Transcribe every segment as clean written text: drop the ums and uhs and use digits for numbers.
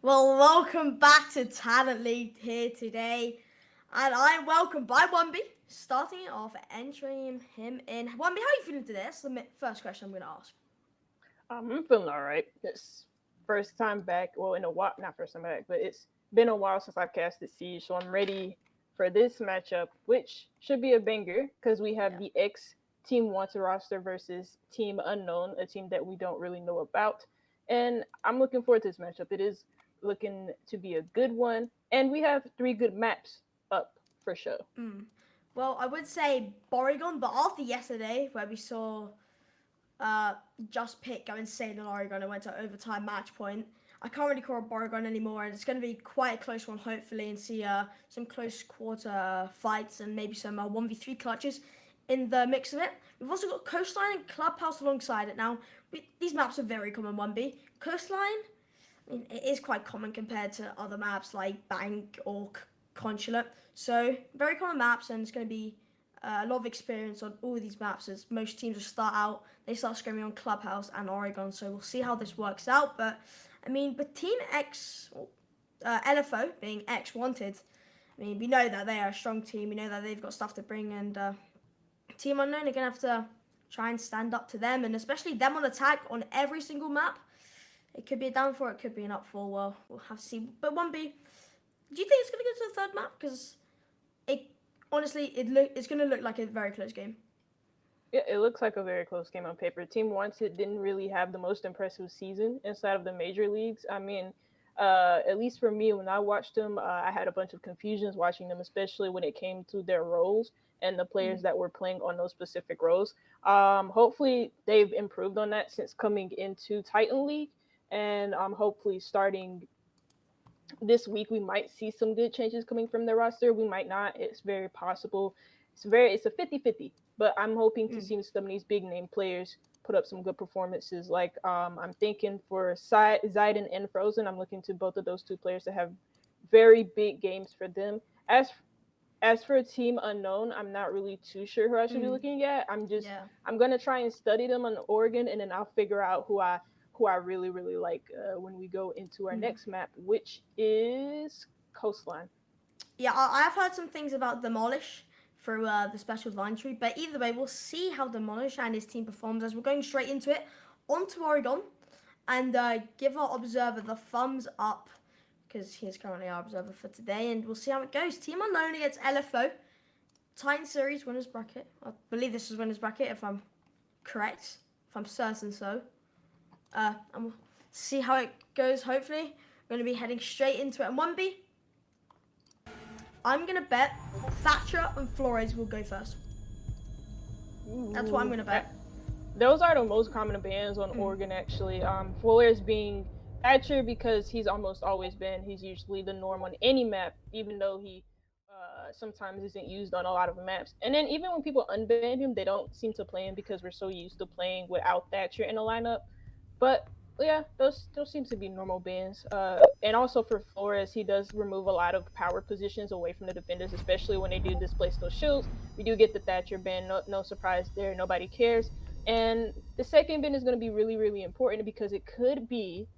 Well, welcome back to Talent League here today. And I'm welcomed by Wumby, starting it off, entering him in. Wumby, how are you feeling today? That's the first question I'm going to ask. I'm feeling all right. It's first time back. Well, in a while, not first time back, but it's been a while since I've casted Siege, so I'm ready for this matchup, which should be a banger because we have Yeah. the X Team Wanted roster versus Team Unknown, a team that we don't really know about. And I'm looking forward to this matchup. It is looking to be a good one, and we have three good maps up for sure. Mm. Well, I would say Borygon, but after yesterday, where we saw uh, Just Pick go insane in Oregon and went to overtime match point, I can't really call it Borygon anymore, and it's going to be quite a close one, hopefully, and see some close quarter fights and maybe some 1v3 clutches in the mix of it. We've also got Coastline and Clubhouse alongside it. Now, these maps are very common 1B. Coastline, I mean, it is quite common compared to other maps like Bank or Consulate. So, very common maps, and it's going to be a lot of experience on all of these maps as most teams will start out, they start scrimming on Clubhouse and Oregon. So, we'll see how this works out. But, I mean, but Team X, LFO being X Wanted, I mean, we know that they are a strong team. We know that they've got stuff to bring, and Team Unknown are going to have to try and stand up to them, and especially them on attack on every single map. It could be a down four, it could be an up four. Well, we'll have to see. But 1B, do you think it's going to go to the third map? Because it honestly, it's going to look like a very close game. Yeah, it looks like a very close game on paper. Team Wanted didn't really have the most impressive season inside of the major leagues. I mean, at least for me, when I watched them, I had a bunch of confusions watching them, especially when it came to their roles and the players Mm. that were playing on those specific roles. Hopefully, they've improved on that since coming into Titan League, and hopefully starting this week we might see some good changes coming from their roster. We might not. It's very possible. It's a 50-50. But I'm hoping to Mm. see some of these big name players put up some good performances. Like I'm thinking for Zayden and Frozen, I'm looking to both of those two players to have very big games for them. As for a Team Unknown, I'm not really too sure who I should be Mm. looking at. Yeah. I'm gonna try and study them on Oregon, and then I'll figure out who I really like when we go into our Mm. next map, which is Coastline. Yeah, I've heard some things about Demolish through the special line tree, but either way, we'll see how Demolish and his team performs as we're going straight into it. On to Oregon, and give our observer the thumbs up because he is currently our observer for today, and we'll see how it goes. Team Unknown against LFO, Titan Series winners bracket. I believe this is winners bracket if I'm correct, if I'm certain so. And we'll see how it goes. Hopefully, we're going to be heading straight into it. And 1B, I'm going to bet Thatcher and Flores will go first. That's what I'm Ooh, going to bet. those are the most common bans on Mm. Oregon actually. Flores being Thatcher because he's almost always been. He's usually the norm on any map, even though he sometimes isn't used on a lot of maps. And then even when people unban him, they don't seem to play him because we're so used to playing without Thatcher in the lineup. But yeah, those seems to be normal bans. And also for Flores, he does remove a lot of power positions away from the defenders, especially when they do displace those shields. We do get the Thatcher ban. No surprise there. Nobody cares. And the second ban is going to be really important because it could be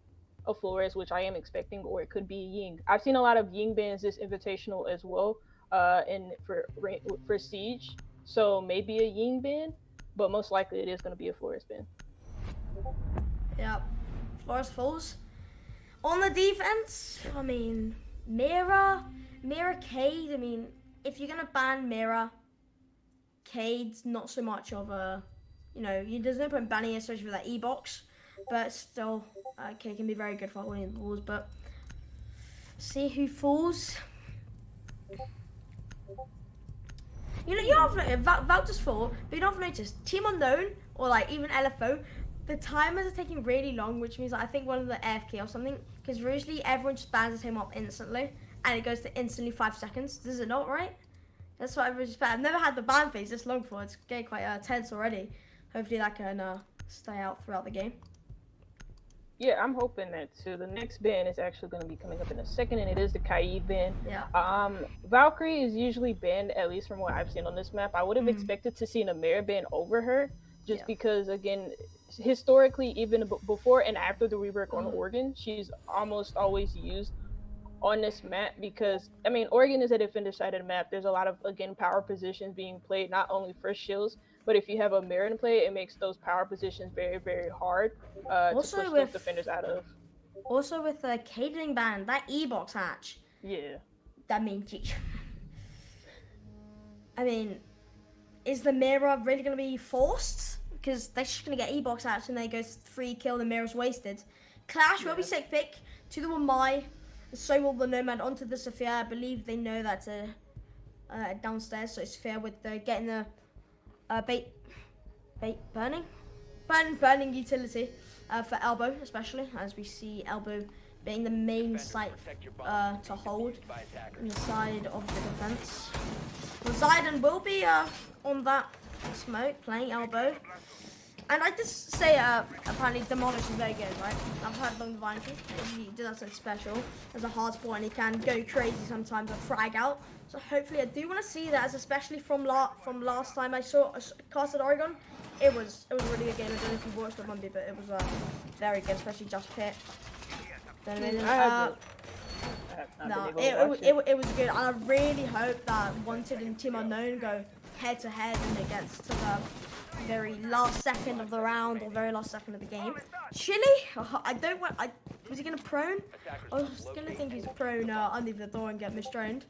a Flores, which I am expecting, or it could be Ying. I've seen a lot of Ying bans this invitational as well, and for Siege. So maybe a Ying ban, but most likely it is going to be a Flores ban. Yeah, Flores falls. On the defense, I mean, Mira Cade. I mean, if you're going to ban Mira, Cade's not so much of a, there's no point banning it, especially with that E-box. But still, Cade can be very good for winning the balls. But see who falls. You have Valtus fall, but you don't have noticed Team Unknown or like even LFO, the timers are taking really long, which means I think one of the AFK or something. Because usually everyone just bans the team up instantly, and it goes to instantly 5 seconds. Does it not, right? That's what everyone just ban. I've never had the ban phase this long before. It's getting quite tense already. Hopefully that can stay out throughout the game. Yeah, I'm hoping that too. The next ban is actually going to be coming up in a second, and it is the Kaid ban. Yeah. Valkyrie is usually banned, at least from what I've seen on this map. I would have Mm. expected to see an Amira ban over her, just Yeah. because again, historically, even before and after the rework on Oregon, she's almost always used on this map because I mean Oregon is a defender sided map. There's a lot of again power positions being played not only for shields, but if you have a mirror in play, it makes those power positions very very hard to Also push those with defenders out of. the catering band, that e-box hatch, Yeah. that means I mean, is the mirror really going to be forced? Because they're just going to get e-box hatch and they go 3 kill, the mirror's wasted. Clash will be sick pick to the Wamai. So will the Nomad onto the Sophia. I believe they know that's downstairs, so it's fair with getting the bait burning utility for Elbow, especially as we see Elbow being the main site to hold on the side of the defense. Poseidon will be on that smoke playing Elbow. And I just say, apparently Demolish is very good, right? I've heard along the Viking. He does something special as a hard sport, and he can go crazy sometimes with frag out. So hopefully, I do want to see that, as especially from last time I saw casted Oregon. It was a really good game. I don't know if you watched it, Monday, but it was very good, especially just pit. No, it was good, and I really hope that Wanted and Team Unknown go head to head and it gets to the very last second of the round or very last second of the game. Chili, I don't want. Was he gonna prone? I was gonna think he's prone under the door and get misdroned.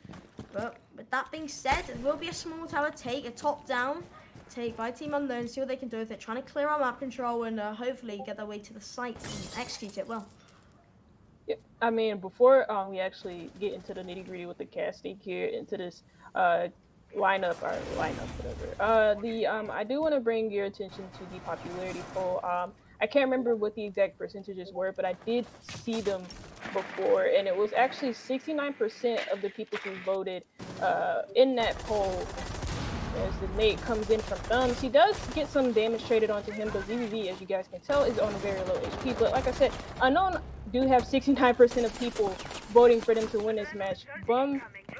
But with that being said, it will be a small tower take, a top down take by Team Unknown. See what they can do with it. Trying to clear our map control and hopefully get their way to the site and execute it well. Yeah, I mean, before we actually get into the nitty gritty with the casting here into this lineup, whatever. I do want to bring your attention to the popularity poll. I can't remember what the exact percentages were, but I did see them before, and it was actually 69% of the people who voted in that poll. As the nade comes in from Thumbs, he does get some damage traded onto him, but ZVV, as you guys can tell, is on a very low HP. But like I said, Unknown do have 69% of people voting for them to win this match.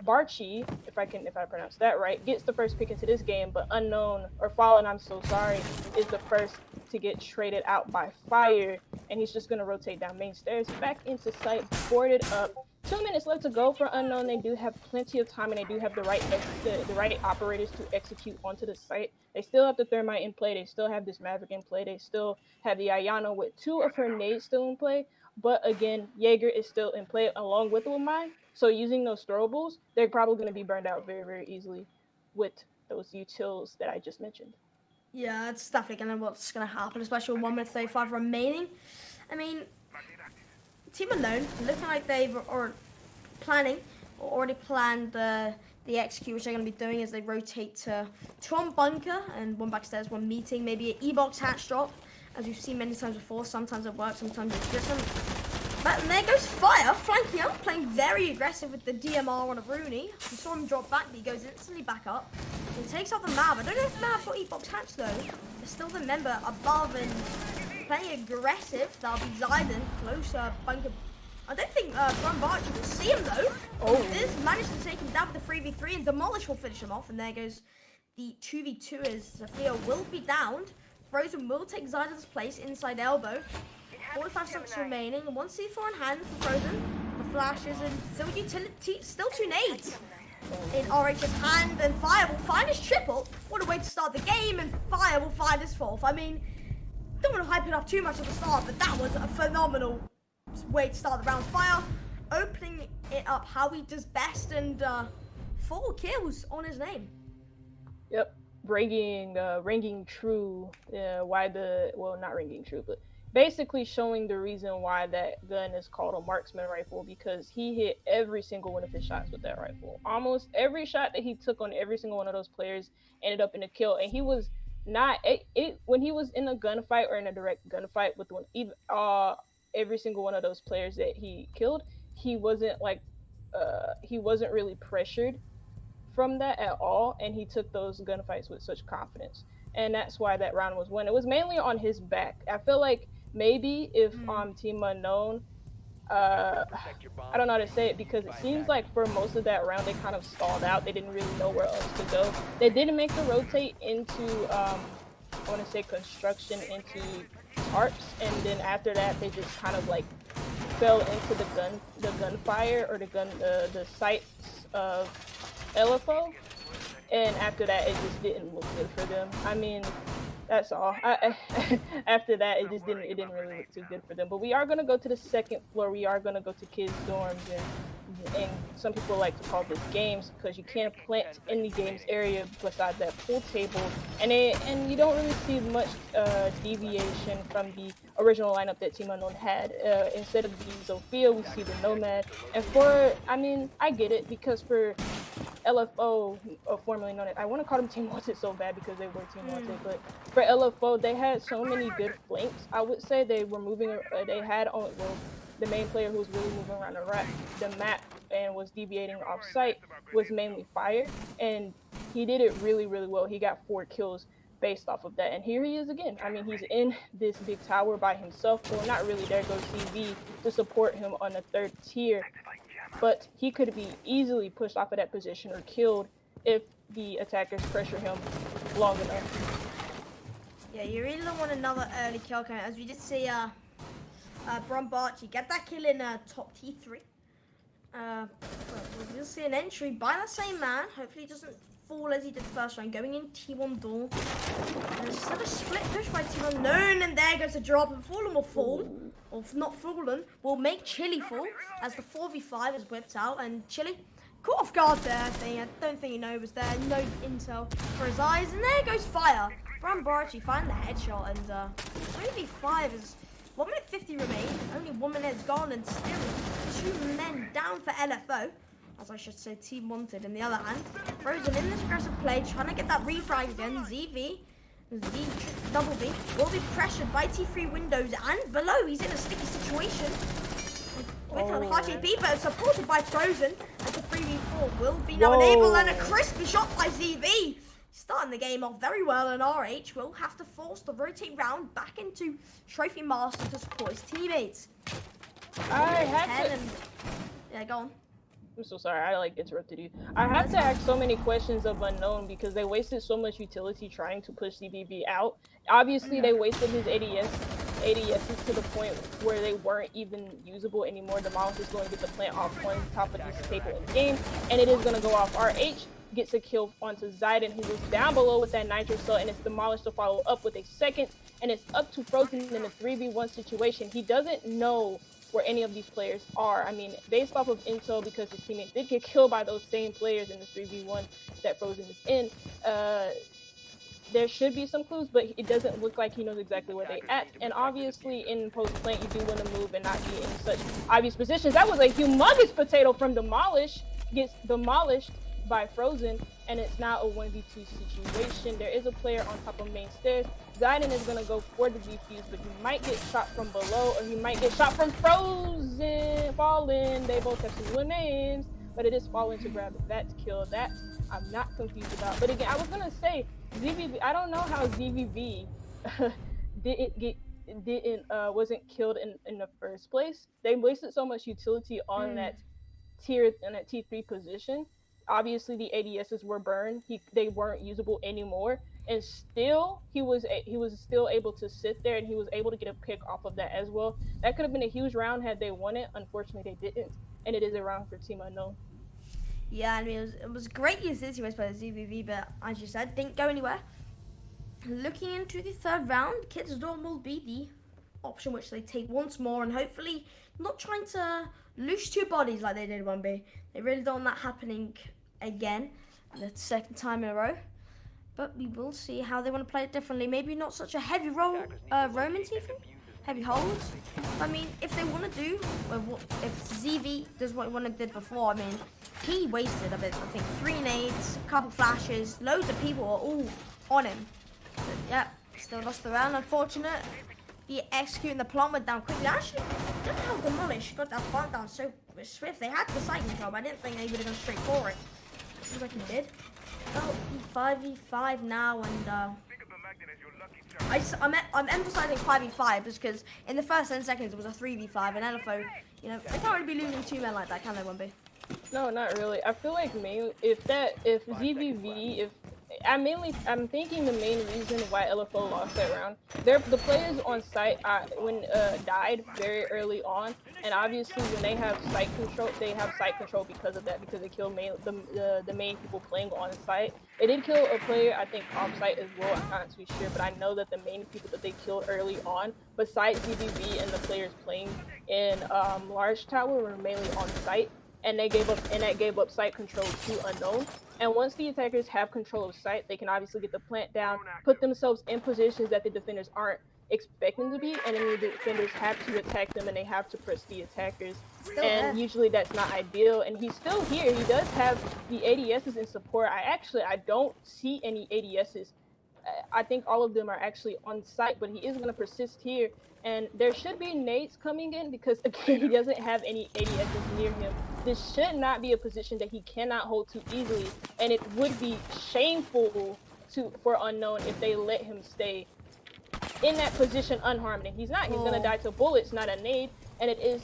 Barchi, if I pronounce that right, gets the first pick into this game, but Unknown, or Fallen, I'm so sorry, is the first to get traded out by Fire, and he's just going to rotate down main stairs, back into site, boarded up. 2 minutes left to go for Unknown. They do have plenty of time, and they do have the right operators to execute onto the site. They still have the Thermite in play. They still have this Maverick in play. They still have the Ayana with 2 of her nades still in play. But again, Jaeger is still in play along with Lumine. So using those throwables, they're probably going to be burned out very, very easily with those utils that I just mentioned. Yeah, it's definitely what's going to happen, especially with 1 minute 35 remaining. I mean, Team Unknown looking like they've already planned the execute, which they're going to be doing as they rotate to 2 on bunker and 1 backstairs, 1 meeting, maybe an E-box hatch drop, as we've seen many times before. Sometimes it works, sometimes it doesn't. But there goes Fire, flanking up, playing very aggressive with the DMR on a Rooney. We saw him drop back, but he goes instantly back up. He takes out the Mav. I don't know if Mav got E-box hatch though. There's still the member above and playing aggressive. That'll be Zayden, closer bunker. I don't think Barchi will see him though. Oh, this managed to take him down with the 3v3, and Demolish will finish him off. And there goes the 2v2 as Sophia will be downed. Frozen will take Zayden's place inside elbow. 45 seconds remaining. 1 C4 in hand for Frozen. The flashes and still utility, still 2 nades in RH's hand, and Fire will find his triple. What a way to start the game, and Fire will find his 4th. I mean, don't want to hype it up too much at the start, but that was a phenomenal way to start the round. Fire opening it up how he does best, and 4 kills on his name. Yep, ringing true. Not ringing true, but basically showing the reason why that gun is called a marksman rifle, because he hit every single one of his shots with that rifle. Almost every shot that he took on every single one of those players ended up in a kill, and he was not when he was in a gunfight or in a direct gunfight with every single one of those players that he killed, he wasn't really pressured from that at all, and he took those gunfights with such confidence, and that's why that round was won. It was mainly on his back. I feel like maybe if Team Unknown, I don't know how to say it, because it seems like for most of that round they kind of stalled out. They didn't really know where else to go. They didn't make the rotate into I want to say construction into tarps, and then after that they just kind of like fell into the gunfire or the sights of LFO, and after that it just didn't look good for them. I mean, that's all. After that, it didn't really look too good for them. But we are gonna go to the second floor. We are gonna go to kids' dorms, and some people like to call this games because you can't plant in the games area besides that pool table, and you don't really see much deviation from the original lineup that Team Unknown had. Instead of the Sophia, we see the Nomad, and I mean, I get it because for LFO, formerly known as, I want to call them Team Wanted so bad because they were Team Wanted, but for LFO, they had so many good flanks. I would say they were moving, they had on, well, the main player who was really moving around the map and was deviating off site was mainly Fire, and he did it really, really well. He got 4 kills based off of that, and here he is again. I mean, he's in this big tower by himself. Well, not really, there goes CV to support him on the 3rd tier, but he could be easily pushed off of that position or killed if the attackers pressure him long enough. Yeah, you really don't want another early kill count, as we just see Brumbarchi get that kill in top T3. We'll see an entry by that same man. Hopefully he doesn't fall as he did first round, going in T1 door. There's still a split push by Team Unknown, and there goes the drop, and Fallen will fall, or not Fallen, will make Chili fall, as the 4v5 is whipped out, and Chili caught off guard there, I don't think he knew was there, no intel for his eyes, and there goes Fire. Brumbarchi find the headshot, and 3v5 is 1 minute 50 remain, only 1 minute is gone, and still 2 men down for LFO. As I should say, Team Wanted. In the other hand, Frozen in this aggressive play, trying to get that refrag again. ZV, double B, will be pressured by T3 windows and below. He's in a sticky situation. With a high GP, but supported by Frozen. And the 3v4 will be now enabled, and a crispy shot by ZV. Starting the game off very well, and RH will have to force the rotate round back into Trophy Master to support his teammates. Yeah, go on. I'm so sorry, I like interrupted you. I have to ask so many questions of Unknown because they wasted so much utility trying to push CBB out. Obviously, they wasted his ADSs to the point where they weren't even usable anymore. Demolish is going to get the plant off on top of this table in game, and it is going to go off. RH gets a kill onto Zidane, who was down below with that Nitro Cell, and it's Demolished to follow up with a second, and it's up to Frozen in a 3v1 situation. He doesn't know where any of these players are. I mean, based off of intel, because his teammates did get killed by those same players in this 3v1 that Frozen is in, there should be some clues, but it doesn't look like he knows exactly where they at. And obviously in post-plant, you do want to move and not be in such obvious positions. That was a humongous potato from Demolish, gets demolished by Frozen, and it's now a 1v2 situation. There is a player on top of main stairs. Zidane is going to go for the defuse, but he might get shot from below, or he might get shot from Frozen. Fallen. They both have similar names, but it is Fallen to grab that kill. That I'm not confused about. But again, I was going to say, ZVV, I don't know how ZVV wasn't killed in the first place. They wasted so much utility on that T3 position. Obviously the ADSs were burned. They weren't usable anymore, and still he was still able to sit there, and he was able to get a pick off of that as well. That could have been a huge round had they won it. Unfortunately they didn't, and it is a round for Team Unknown. Yeah, I mean, it was great utility by the ZVV, but as you said, didn't go anywhere. Looking into the 3rd round, Kids Dorm will be the option which they take once more, and hopefully not trying to lose 2 bodies like they did 1B. They really don't want that happening again, the 2nd time in a row. But we will see how they want to play it differently. Maybe not such a heavy Roman T3, heavy holds. I mean, if they want to do, if ZV does what he wanted did before, I mean, he wasted a bit. I think 3 nades, a couple flashes, loads of people are all on him. But, yeah, still lost the round. Unfortunate. He executing the plant went down quickly. Actually, look how Demolish got that plant down so swift. They had the site control, but I didn't think they would have gone straight for it. Seems like he did. Oh, 5v5 now, and I'm emphasizing 5v5 just because in the first 10 seconds it was a 3v5, and LFO, you know, they can't really be losing 2 men like that, can they, 1B? No, not really. I feel like if ZVV, I'm thinking the main reason why LFO lost that round, the players on site when died very early on, and obviously when they have site control because of that, because they kill the main people playing on site. They did kill a player I think off site as well. I'm not too sure, but I know that the main people that they killed early on, besides ZBV and the players playing in large tower, were mainly on site. And that gave up site control to unknown. And once the attackers have control of site, they can obviously get the plant down, put themselves in positions that the defenders aren't expecting to be, and then the defenders have to attack them and they have to press the attackers. Still And there. usually that's not ideal. And he's still here. He does have the ADSs in support. I don't see any ADSs. I think all of them are actually on site, but he is going to persist here. And there should be nades coming in because, again, he doesn't have any ADSs near him. This should not be a position that he cannot hold too easily. And it would be shameful for Unknown if they let him stay in that position unharmed. And he's not. He's going to die to bullets, not a nade. And it is,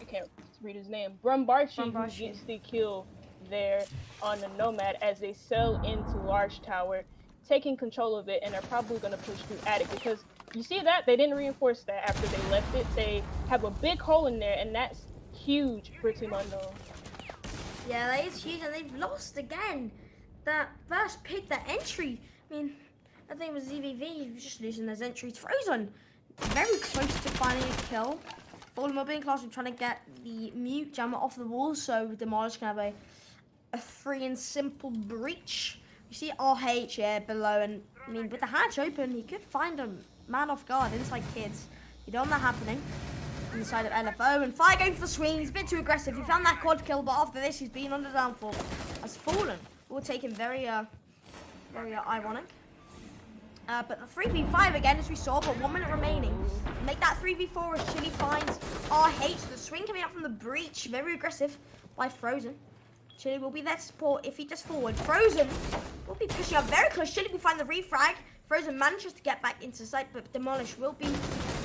I can't read his name, Brumbarchi who gets the kill there on the Nomad as they sell into large tower, taking control of it, and they're probably going to push through attic because you see that they didn't reinforce that after they left it. They have a big hole in there, and that's huge for Team Unknown. Yeah, that is huge, and they've lost again. That first pick, that entry. I mean, I think with ZBV, he was just losing those entries. Frozen, very close to finding a kill. Fallen Mobbing Class, trying to get the mute jammer off the wall, so Demolish can have a free and simple breach. You see RH here below, and I mean, with the hatch open, he could find a man off guard inside kids. You don't want that happening. On the side of LFO, and Fire going for the swing. He's a bit too aggressive. He found that quad kill, but after this, he's been on the downfall. Has fallen. Will take him very ironic. But the 3v5 again, as we saw, but 1 minute remaining. Make that 3v4 as Chili finds RH. The swing coming out from the breach. Very aggressive by Frozen. Chili will be there to support if he just forward. Frozen will be pushing up very close. Chili will find the refrag. Frozen manages to get back into sight, but Demolish will be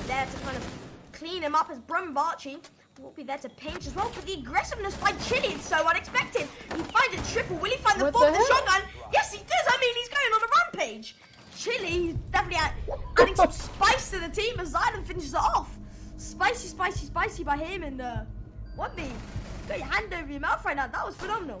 there to kind of clean him up as Brumbarchi will be there to pinch as well. But the aggressiveness by Chili is so unexpected. He finds a triple. Will he find the fourth shotgun? Yes, he does. I mean, he's going on a rampage. Chili definitely adding some spice to the team as Zylan finishes it off. Spicy, spicy, spicy by him, and 1B. Got your hand over your mouth right now. That was phenomenal.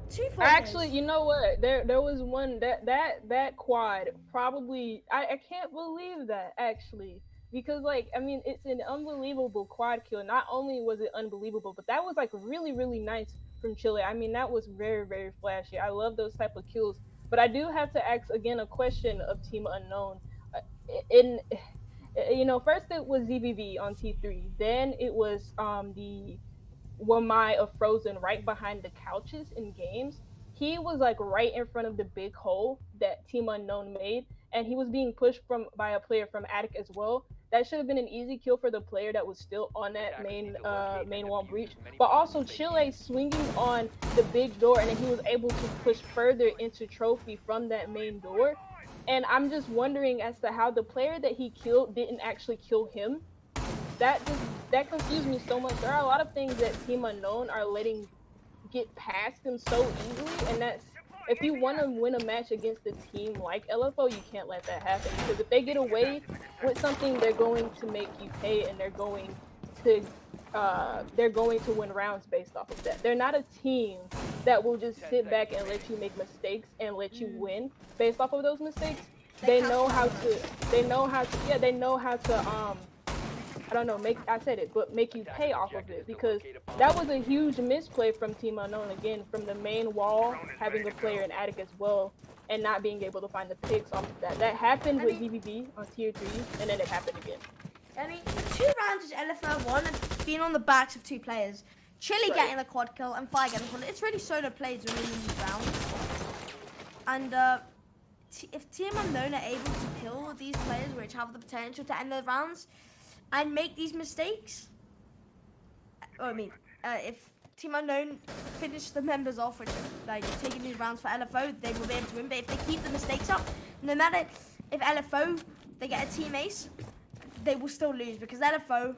2 4 Actually, you know what? There was one that quad probably I can't believe that actually. Because, like, I mean, it's an unbelievable quad kill. Not only was it unbelievable, but that was, like, really, really nice from Chile. I mean, that was very, very flashy. I love those type of kills. But I do have to ask, again, a question of Team Unknown. First it was ZBV on T3. Then it was the Wamai of Frozen right behind the couches in games. He was, like, right in front of the big hole that Team Unknown made. And he was being pushed by a player from attic as well. That should have been an easy kill for the player that was still on that main wall breach. But also Chile swinging on the big door, and then he was able to push further into trophy from that main door. And I'm just wondering as to how the player that he killed didn't actually kill him. That confused me so much. There are a lot of things that Team Unknown are letting get past them so easily, and that's, if you want to win a match against a team like LFO, you can't let that happen, because if they get away with something, they're going to make you pay, and they're going to win rounds based off of that. They're not a team that will just sit back and let you make mistakes and let you win based off of those mistakes. They know how to I don't know, make you pay off of it, because that was a huge misplay from Team Unknown, again, from the main wall, having a player in attic as well, and not being able to find the picks off of that. That happened with ZBB on tier 3, and then it happened again. I mean, the 2 rounds is LFO won and being on the backs of 2 players. Chili getting the quad kill and Fire getting the quad. It's really solo plays winning these rounds. And if Team Unknown are able to kill these players which have the potential to end their rounds and make these mistakes, if Team Unknown finish the members off, which like taking these rounds for LFO, they will be able to win. But if they keep the mistakes up, no matter if LFO they get a team ace, they will still lose, because LFO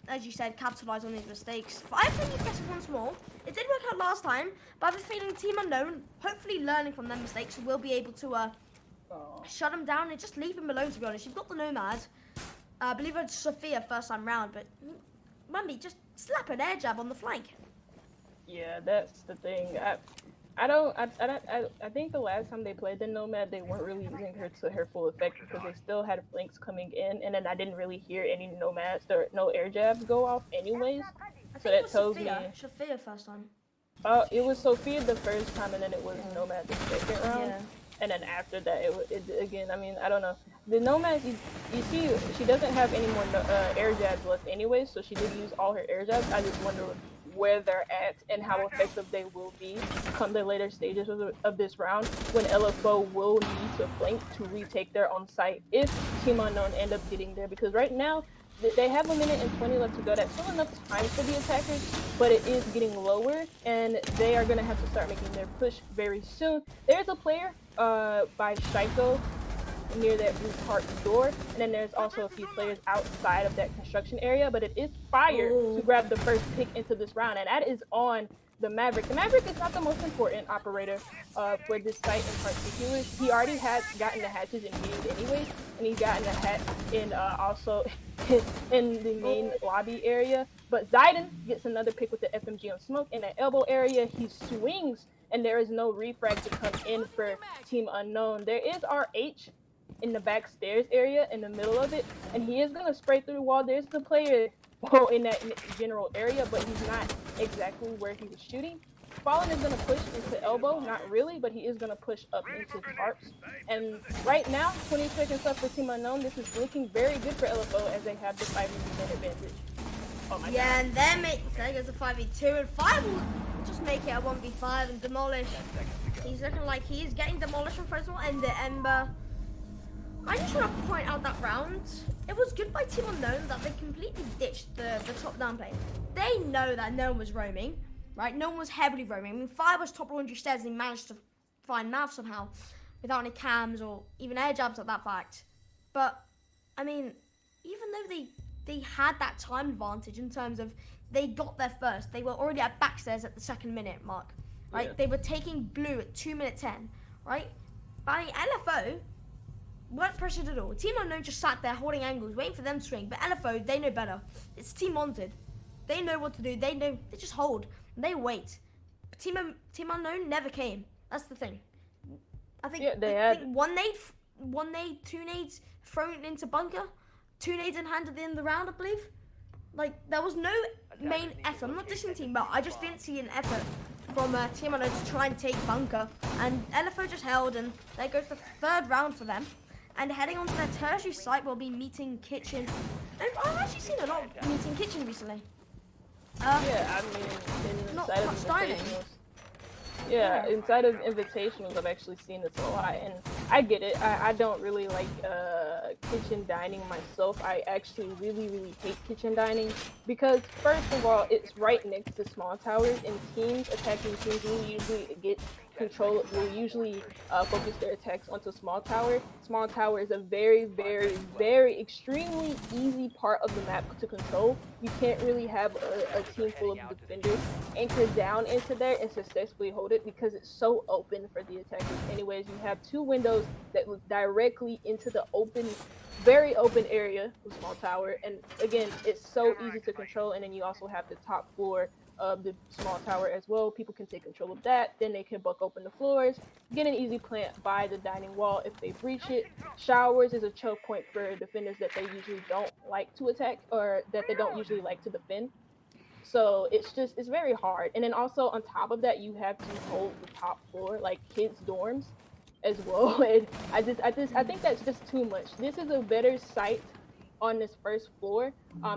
as you said, capitalize on these mistakes. I think he gets it once more. It did work out last time, but I have a feeling Team Unknown, hopefully learning from their mistakes, will be able to shut him down and just leave him alone, to be honest. You've got the Nomad. I believe it's Sophia first time round, but Mummy, just slap an air jab on the flank. Yeah, that's the thing. I think the last time they played the Nomad, they weren't really using her to her full effect because they still had flanks coming in, and then I didn't really hear any Nomads or no air jabs go off anyways. I So think it that was tells me, Sophia first time. it was Sophia the first time, and then it was Nomad the second round. Yeah. And then after that, it again. I mean, I don't know. The Nomads, you see, she doesn't have any more air jabs left anyway, so she did use all her air jabs. I just wonder where they're at and how effective they will be come the later stages of this round, when LFO will need to flank to retake their own site if Team Unknown end up getting there. Because right now, they have a minute and 20 left to go. That's still enough time for the attackers, but it is getting lower, and they are going to have to start making their push very soon. There's a player by Shaiko near that blue cart door, and then there's also a few players outside of that construction area, but it is Fire to grab the first pick into this round, and that is on the Maverick. The Maverick is not the most important operator for this site in particular. He already had gotten the hatches in meetings anyways, and he's gotten a hat in also in the main lobby area. But Zayden gets another pick with the FMG on smoke. In that elbow area, he swings, and there is no refrag to come in for Team Unknown. There is RH in the back stairs area in the middle of it, and he is going to spray through the wall. There's the player in that general area, but he's not exactly where he was shooting. Fallen is going to push into elbow, not really, but he is going to push up into tarps. And right now, 20 seconds left for Team Unknown. This is looking very good for LFO as they have the 5v1 advantage. Oh my God. And then there goes a 5v2, and Fire will just make it a 1v5 and demolish. He's looking like he's getting demolished from Fresnel and the Ember. I just want to point out that round, it was good by Team Unknown that they completely ditched the top-down play. They know that no one was roaming, right? No one was heavily roaming. I mean, Fire was top laundry stairs and he managed to find Mav somehow without any cams or even air jabs at that fact. But, I mean, even though they had that time advantage in terms of they got there first, they were already at backstairs at the 2nd minute mark, right? Yeah. They were taking blue at 2 minute 10, right? By LFO, weren't pressured at all. Team Unknown just sat there holding angles, waiting for them to swing. But LFO, they know better. It's Team Wanted. They know what to do. They just hold. They wait. But Team Unknown never came. That's the thing. I think, I think one nade, 2 nades thrown into bunker, 2 nades in hand at the end of the round, I believe. Like, there was no main effort. I'm not dissing team, but I just didn't see an effort from Team Unknown to try and take bunker. And LFO just held, and there goes the 3rd round for them. And heading on to their tertiary site, we'll be meeting Kitchen. And I've actually seen a lot of meeting Kitchen recently. Yeah, I mean, not much dining. Yeah, inside of invitationals, I've actually seen this a lot, and I get it. I don't really like kitchen dining myself. I actually really hate kitchen dining because, first of all, it's right next to small towers, and teams, attacking teams, will usually get control, will usually focus their attacks onto small tower. Small tower is a very extremely easy part of the map to control. You can't really have a team full of defenders anchor down into there and successfully hold it because it's so open for the attackers. Anyways, you have 2 windows that look directly into the open, very open area of small tower, and again, it's so easy to control. And then you also have the top floor of the small tower as well. People can take control of that, then they can buck open the floors, get an easy plant by the dining wall if they breach it. Showers is a choke point for defenders that they usually don't like to attack, or that they don't usually like to defend. So it's very hard. And then also on top of that, you have to hold the top floor, like kids' dorms as well. And I think that's just too much. This is a better site on this first floor,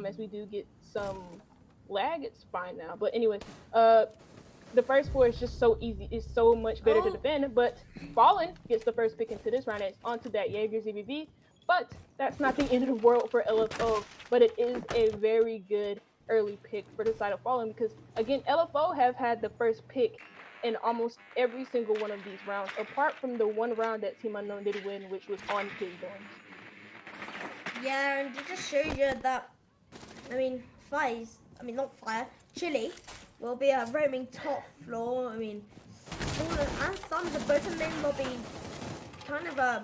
as we do get some lag. It's fine now, but anyway, the first floor is just so easy. It's so much better to defend. But Fallen gets the first pick into this round, and it's onto that Jaeger ZVV. But that's not the end of the world for LFO, but it is a very good early pick for the side of Fallen, because again, LFO have had the first pick in almost every single one of these rounds, apart from the one round that Team Unknown did win, which was on his dorms. Yeah, and it just shows you that, I mean, not Fire, Chili will be roaming top floor. I mean, Fallen and Thunder, both of them will be kind of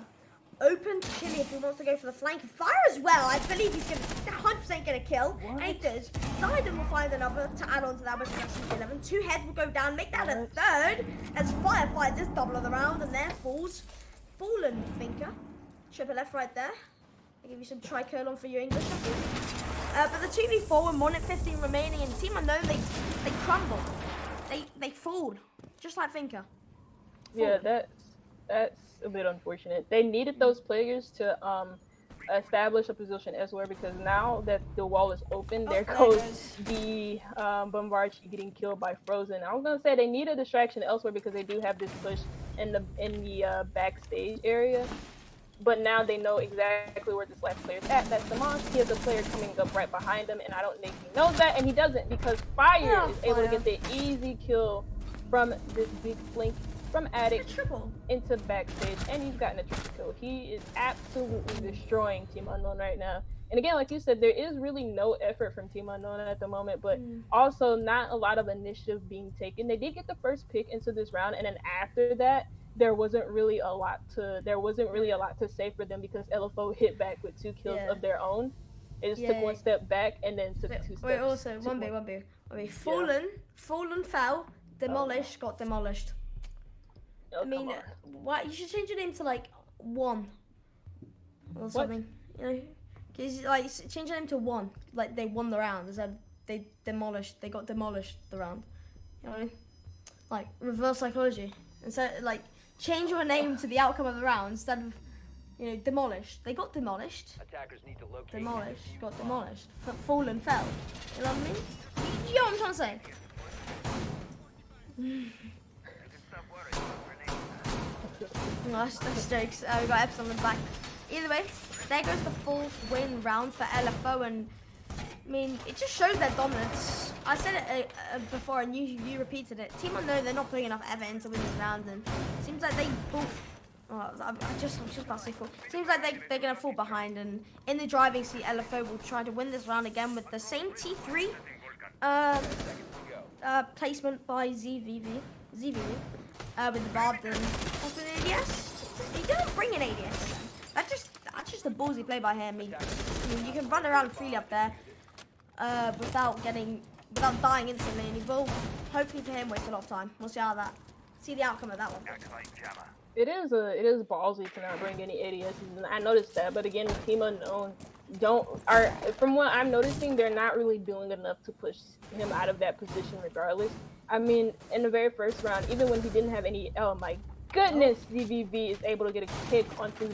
open to Chili if he wants to go for the flank. Fire as well. I believe he's 100% going to kill. What? And he does. Zaiden will find another to add on to that, which is 11. 2 heads will go down, make that a third. As Fire finds this double of the round, and there falls Fallen Thinker. Triple F right there. I'll give you some tricolon for your English. But the 2v4 with 1 at 15 remaining, and Team Unknown, they crumble. They fall. Just like Thinker. Yeah, that's a bit unfortunate. They needed those players to establish a position elsewhere, because now that the wall is open, there goes the Bombardier getting killed by Frozen. I was gonna say they need a distraction elsewhere because they do have this push in the backstage area. But now they know exactly where this last player is at. That's Dimash. He has a player coming up right behind him, and I don't think he knows that, and he doesn't, because Fire is able to get the easy kill from this big flank from Addict into backstage, and he's gotten a triple kill. He is absolutely destroying Team Unknown right now. And again, like you said, there is really no effort from Team Unknown at the moment, but also not a lot of initiative being taken. They did get the first pick into this round, and then after that, there wasn't really a lot to say for them, because LFO hit back with 2 kills of their own. It just took 1 step back and then took 2 steps. Wait, also 1B. Fallen fell, demolished, got demolished. Oh, I mean, what? You should change your name to like 1 or something. You know, cause like change your name to 1. Like they won the round instead they got demolished the round. You know what I mean? Like reverse psychology. Instead, like change your name to the outcome of the round instead of, you know, demolished. They got demolished. Attackers need to locate. Demolished, got demolished. Fallen fell. You know what I mean? You know what I'm trying to say? That's jokes. We got Epsilon in the back. Either way, there goes the 4th win round for LFO, and I mean, it just shows their dominance. I said it before, and you repeated it. Team Unknown, they're not putting enough effort into winning this round, and it seems like they both. I'm just about to say fall. Seems like they're gonna fall behind, and in the driving seat, LFO will try to win this round again with the same T3 placement by ZVV with the Barbed and an ADS. He didn't bring an ADS. That's just a ballsy play by him. I mean, you can run around freely up there without dying instantly, and he will, hopefully for him, waste a lot of time. We'll see the outcome of that one. It is ballsy to not bring any ADSs, and I noticed that. But again, Team Unknown from what I'm noticing, they're not really doing enough to push him out of that position regardless. I mean, in the very first round, even when he didn't have any, oh my goodness, ZVV is able to get a kick onto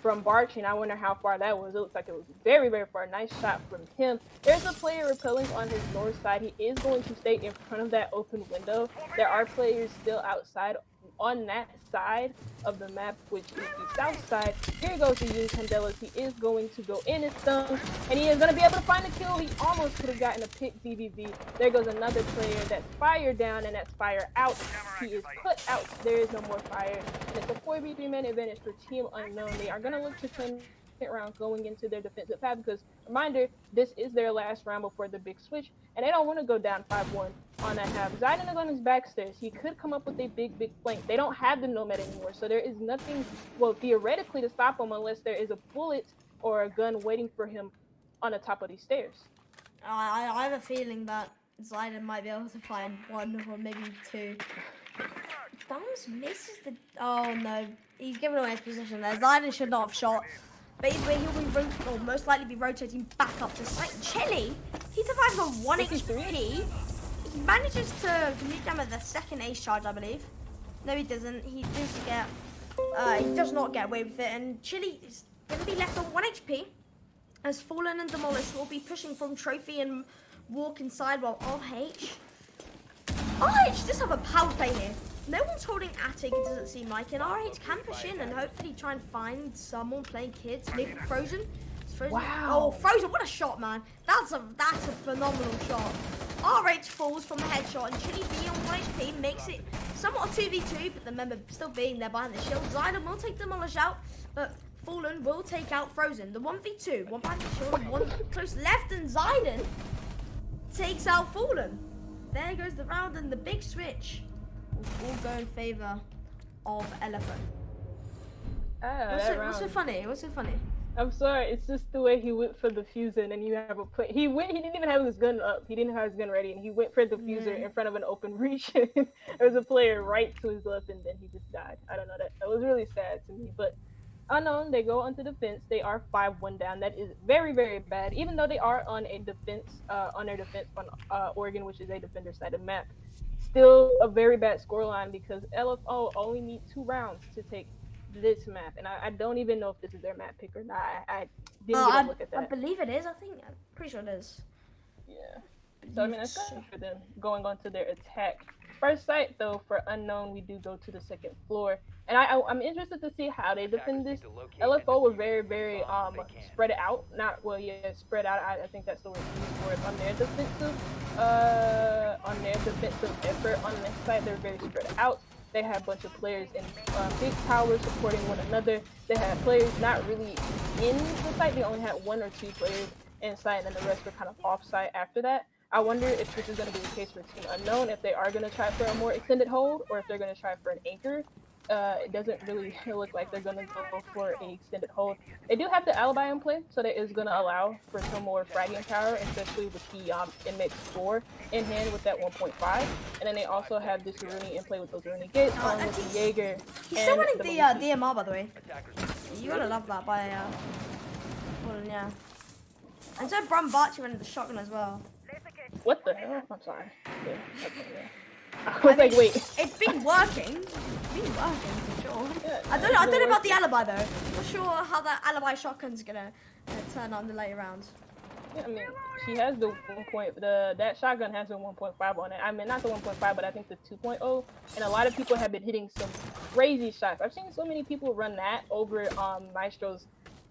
from Barchi, and I wonder how far that was. It looks like it was very, very far. Nice shot from him. There's a player repelling on his north side. He is going to stay in front of that open window. There are players still outside on that side of the map, which is the south side. Here goes the Yoon Candelas. He is going to go in his thumb, and he is going to be able to find a kill. He almost could have gotten a pick ZVV. There goes another player. That's Fire down, and that's Fire out. He is put out. There is no more Fire. And it's a 4v3 man advantage for Team Unknown. They are going to look to claim round going into their defensive path, because reminder, this is their last round before the big switch, and they don't want to go down 5-1 on that half. Zaiden is on his backstairs. He could come up with a big flank. They don't have the Nomad anymore, so there is nothing, well, theoretically, to stop him unless there is a bullet or a gun waiting for him on the top of these stairs. I have a feeling that Zaiden might be able to find 1 or maybe 2. Thumbs misses the... Oh no, he's given away his position there. Zaiden should not have shot. But either way, he'll most likely be rotating back up to site. Chili, he survives on 1 HP. He manages to meet them at the 2nd ace charge, I believe. No, he doesn't. He does not get away with it. And Chili is going to be left on 1 HP. As Fallen and Demolished will be pushing from Trophy and walk inside while RH does have a power play here. No one's holding Attic, it doesn't seem like, and RH can push in and hopefully try and find someone playing kids. Maybe Frozen. Wow. Oh, Frozen, what a shot, man. That's a phenomenal shot. RH falls from the headshot, and Chili B on 1 HP makes it somewhat a 2v2, but remember, still being there behind the shield. Zaiden will take Demolish out, but Fallen will take out Frozen. The 1v2, 1 behind the shield, 1 close left, and Zaiden takes out Fallen. There goes the round, and the big switch will all go in favor of LFO. What's so funny? What's so funny? I'm sorry, it's just the way he went for the fuser, and you have a play. He didn't even have his gun up. He didn't have his gun ready, and he went for the fuser in front of an open reach. There was a player right to his left, and then he just died. I don't know, that was really sad to me. But unknown, they go onto defense. They are 5-1 down. That is very, very bad. Even though they are on a defense, on their defense on Oregon, which is a defender-sided map, still a very bad scoreline because LFO only need 2 rounds to take this map, and I don't even know if this is their map pick or not. I didn't get a look at that. I believe it is. I'm pretty sure it is. Yeah. So I mean, that's good for them going on to their attack. First sight though, for unknown, we do go to the second floor, and I'm interested to see how they defend this. LFO were very, very spread out. Spread out. I think that's the word for it. On their defensive effort on this side, they're very spread out. They had a bunch of players in big towers supporting one another. They had players not really in the site. They only had 1 or 2 players inside, and then the rest were kind of off-site after that. I wonder if this is going to be the case for Team Unknown, if they are going to try for a more extended hold, or if they're going to try for an anchor. It doesn't really look like they're going to go for an extended hold. They do have the alibi in play, so that is going to allow for some more fragging power, especially with the MX4 in hand with that 1.5. And then they also have this Rooney in play with those Rooney gates on with the Jaeger. He's still running the DMR, by the way. You gotta love that by yeah. And so Brumbarchi running the shotgun as well. What the hell? I'm sorry. Yeah. I was like, wait. It's been working. It's been working for sure. Yeah, I don't know about the alibi though. I'm not sure how that alibi shotgun's gonna turn out in the later rounds. Yeah, I mean, she has the that shotgun has the 1.5 on it. I mean, not the 1.5, but I think the 2.0. And a lot of people have been hitting some crazy shots. I've seen so many people run that over Maestro's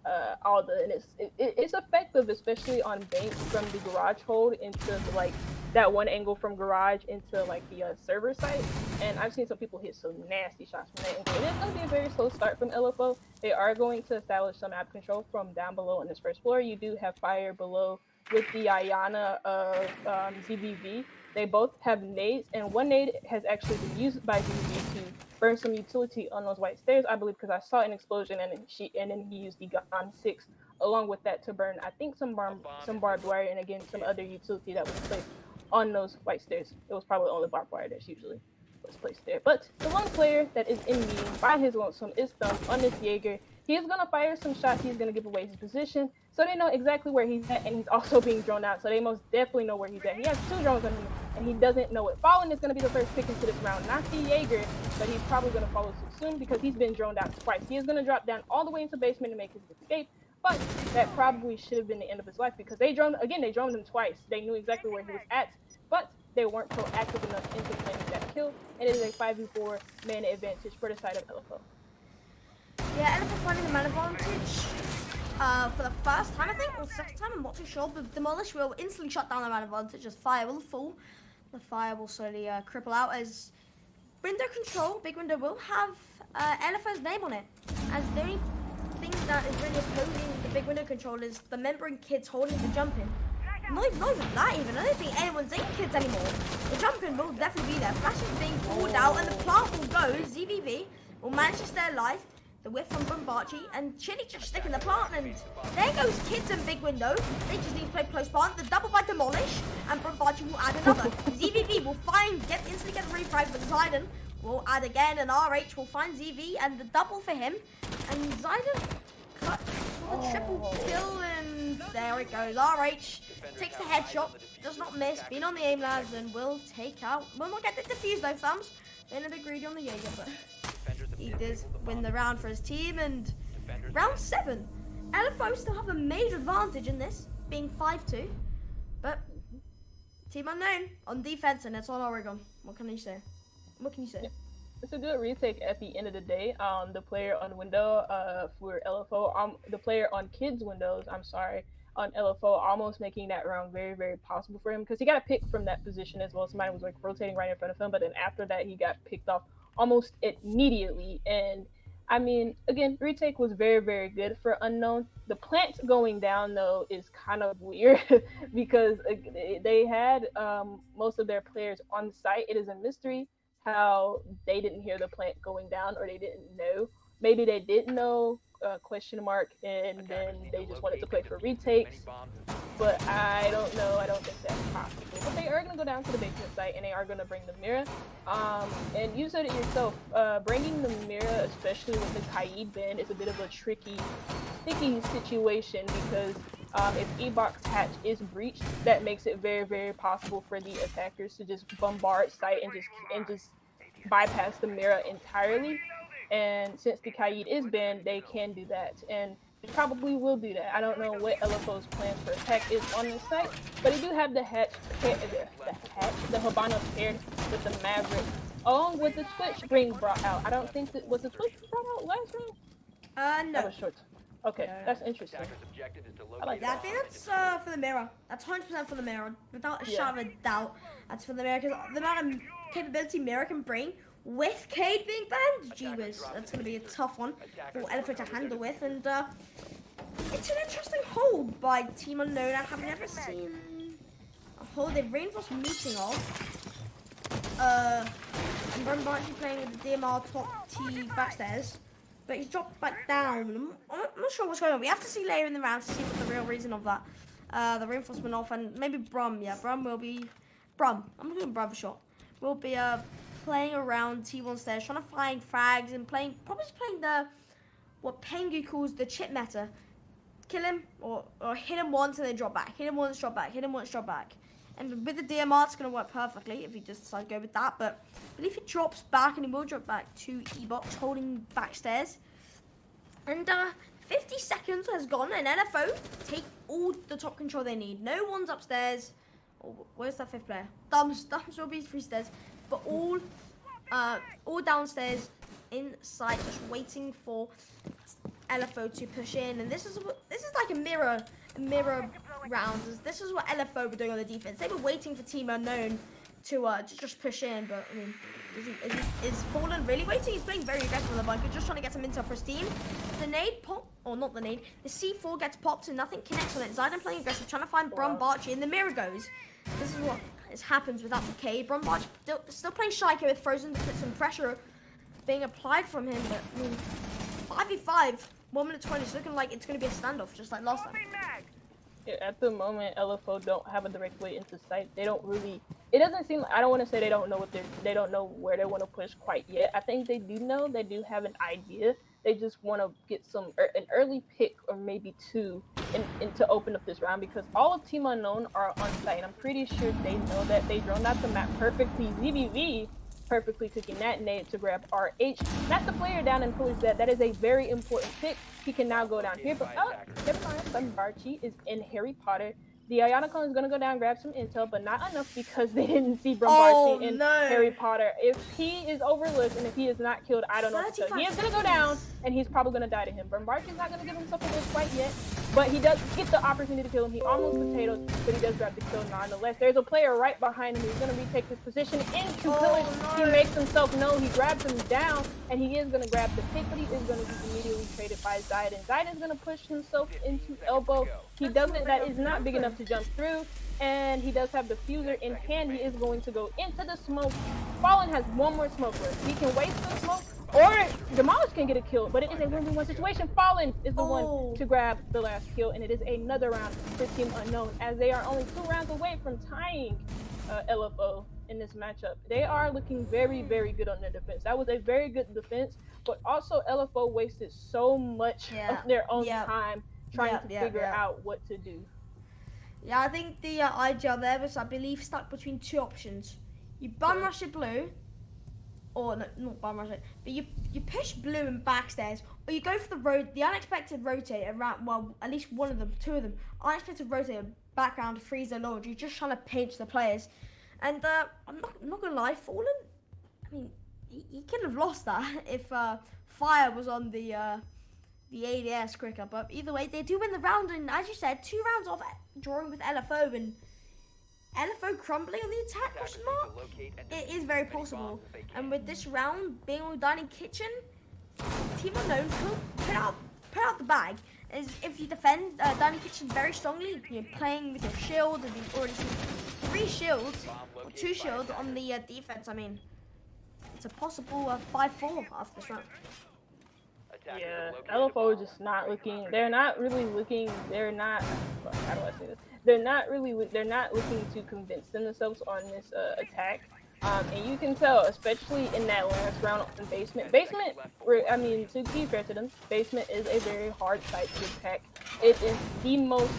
and it's effective, especially on banks from the garage hold into like that one angle from garage into like the server site. And I've seen some people hit some nasty shots from that angle. And it's going to be a very slow start from LFO. They are going to establish some map control from down below on this first floor. You do have fire below with the Ayana of ZBV. They both have nades, and one nade has actually been used by ZBV to burn some utility on those white stairs, I believe, because I saw an explosion, and then he used the Gon 6 along with that to burn, I think, some barbed wire, and again some other utility that was placed on those white stairs. It was probably only barbed wire that's usually was placed there. But the one player that is in meeting by his lonesome is Thumb on this Jaeger. He is going to fire some shots. He's going to give away his position, so they know exactly where he's at, and he's also being droned out, so they most definitely know where he's at. He has 2 drones on him, and he doesn't know it. Fallen is going to be the first pick into this round, not the Jaeger, but he's probably going to follow suit soon because he's been droned out twice. He is going to drop down all the way into basement to make his escape, but that probably should have been the end of his life because they droned him twice. They knew exactly where he was at, but they weren't proactive enough into planning that kill, and it is a 5v4 man advantage for the side of LFO. Yeah, LFO finding the man advantage for the first time, I think, or second time, I'm not too sure, but Demolish will instantly shut down the man advantage as fire will fall. The fire will slowly cripple out as window control, big window will have LFO's name on it, as the only thing that is really opposing the big window control is the member and kids holding the jump in. Not even that even. I don't think anyone's in kids anymore. The jumping will definitely be there. Flash is being pulled out and the plant will go. ZBV will manage to stay alive. The whiff from Brumbarchi and Chili just sticking the plant, and there goes kids and big window. They just need to play close plant. The double by Demolish and Brumbarchi will add another. ZBV will instantly get the refrag, but Zayden will add again, and RH will find ZV and the double for him. And Zayden cut for the triple kill, and there it goes. RH takes the headshot, does not miss, been on the aim lads, and will not get the defuse though, Thumbs. Been a bit greedy on the Jaeger, but he does win the round for his team. And round 7, LFO still have a major advantage in this, being 5-2, but Team Unknown on defense, and it's on Oregon. What can you say? It's a good retake at the end of the day. The player on window for LFO, the player on kids windows, on LFO, almost making that round very, very possible for him because he got picked from that position as well. Somebody was like rotating right in front of him, but then after that he got picked off almost immediately. And I mean, again, retake was very, very good for unknown. The plant going down though is kind of weird because they had most of their players on site. It is a mystery how they didn't hear the plant going down or they didn't know. Maybe they did know, question mark, and then they just wanted to play for retakes, but I don't know. I don't think that's possible. But they are going to go down to the basement site and they are going to bring the mirror. And you said it yourself. Bringing the mirror, especially with the Kaid bin, is a bit of a sticky situation because if Ebok's hatch is breached, that makes it very, very possible for the attackers to just bombard site and just bypass the mirror entirely. And since the Kaid is banned, they can do that. And they probably will do that. I don't know what LFO's plan for attack is on this site, but they do have the Habano paired with the Maverick, along with the Twitch being brought out. I don't think that was the Twitch brought out last round. No. That was short. Okay, that's interesting. I like that. I think that's for the mirror. That's 100% for the mirror, without a shadow of a doubt. That's for the mirror because the amount of capability mirror can bring with Cade being banned, gee whiz, that's going to be a tough one for LFO to handle with. And it's an interesting hold by Team Unknown. I haven't ever seen a hold. They've reinforced meeting off. And Brum actually playing with the DMR top T backstairs. But he's dropped back down. I'm not sure what's going on. We have to see later in the round to see what the real reason of that. The reinforcement off and maybe Brum. Yeah, Brum will be... Brum. I'm doing Brum for short. Will be playing around T1 stairs, trying to find frags and probably just playing the... what Pengu calls the chip meta. Kill him or hit him once and then drop back. Hit him once, drop back. Hit him once, drop back. And with the DMR, it's going to work perfectly if he just decides to go with that. But I believe he drops back, and he will drop back to E-Box, holding backstairs. And 50 seconds has gone, and LFO take all the top control they need. No one's upstairs. Oh, where's that fifth player? Thumbs will be free stairs. But all downstairs inside, just waiting for LFO to push in. And this is like a mirror round. This is what LFO were doing on the defense. They were waiting for Team Unknown to just push in, but I mean, is Fallen really waiting? He's playing very aggressive on the bunker, just trying to get some intel for his team. The nade pop, or not the nade, the C4 gets popped and nothing connects on it. Zyden playing aggressive, trying to find Brum Barchi, and the mirror goes. This is what happens without the K. Brum Barchi still playing Shyko with Frozen to put some pressure being applied from him, but I mean, 5v5, 1 minute 20, it's looking like it's going to be a standoff, just like last time. Yeah, at the moment, LFO don't have a direct way into sight. They don't really. It doesn't seem. I don't want to say they don't know they don't know where they want to push quite yet. I think they do know. They do have an idea. They just want to get an early pick or maybe two to open up this round because all of Team Unknown are on site. And I'm pretty sure they know that they droned out the map perfectly. ZBV perfectly cooking that nade to grab RH. That's the player down in Fuller's dead. That is a very important pick. He can now go down here, but never mind. Barchi is in Harry Potter. The Ionicon is going to go down, grab some intel, but not enough because they didn't see Brumbarchi in Harry Potter. If he is overlooked and if he is not killed, I don't know what to tell you. He is going to go down, and he's probably going to die to him. Brumbarchi is not going to give himself a wish quite yet, but he does get the opportunity to kill him. He almost potatoes, but he does grab the kill nonetheless. There's a player right behind him. He's going to retake his position into pillage. He makes himself known. He grabs him down, and he is going to grab the pick, but he is going to be immediately traded by Zyden. Zyden's going to push himself into elbow. He doesn't. That is not big enough to jump through, and he does have the fuser in hand. He is going to go into the smoke. Fallen has one more smoke left. He can waste the smoke, or Demolish can get a kill, but it is a 1v1 situation. Fallen is the one to grab the last kill, and it is another round for Team Unknown, as they are only 2 rounds away from tying LFO in this matchup. They are looking very, very good on their defense. That was a very good defense, but also LFO wasted so much of their own time trying to figure out what to do. Yeah, I think the IGL there was, I believe, stuck between 2 options. You bum rush it blue, or no, not bum rush it, but you push blue and backstairs, or you go for the unexpected rotate around, well, at least one of them, 2 of them, unexpected rotate background to freeze their launch. You're just trying to pinch the players. And I'm not going to lie, Fallen, I mean, he could have lost that if Fire was on the ADS quicker, but either way, they do win the round, and as you said, 2 rounds off drawing with LFO, and LFO crumbling on the attack, question mark? It is very possible, and with this round being all done in kitchen, Team Unknown could put out the bag is if you defend Dining Kitchen very strongly, you're playing with your shield, and you've already seen 3 shields, or 2 shields on the defense. I mean, it's a possible 5-4 after this round. Yeah, LFO is just not looking. They're not really looking. They're not. How do I say this? They're not really. They're not looking to convince themselves on this attack. And you can tell, especially in that last round in basement. Basement. I mean, to be fair to them, basement is a very hard site to attack. It is the most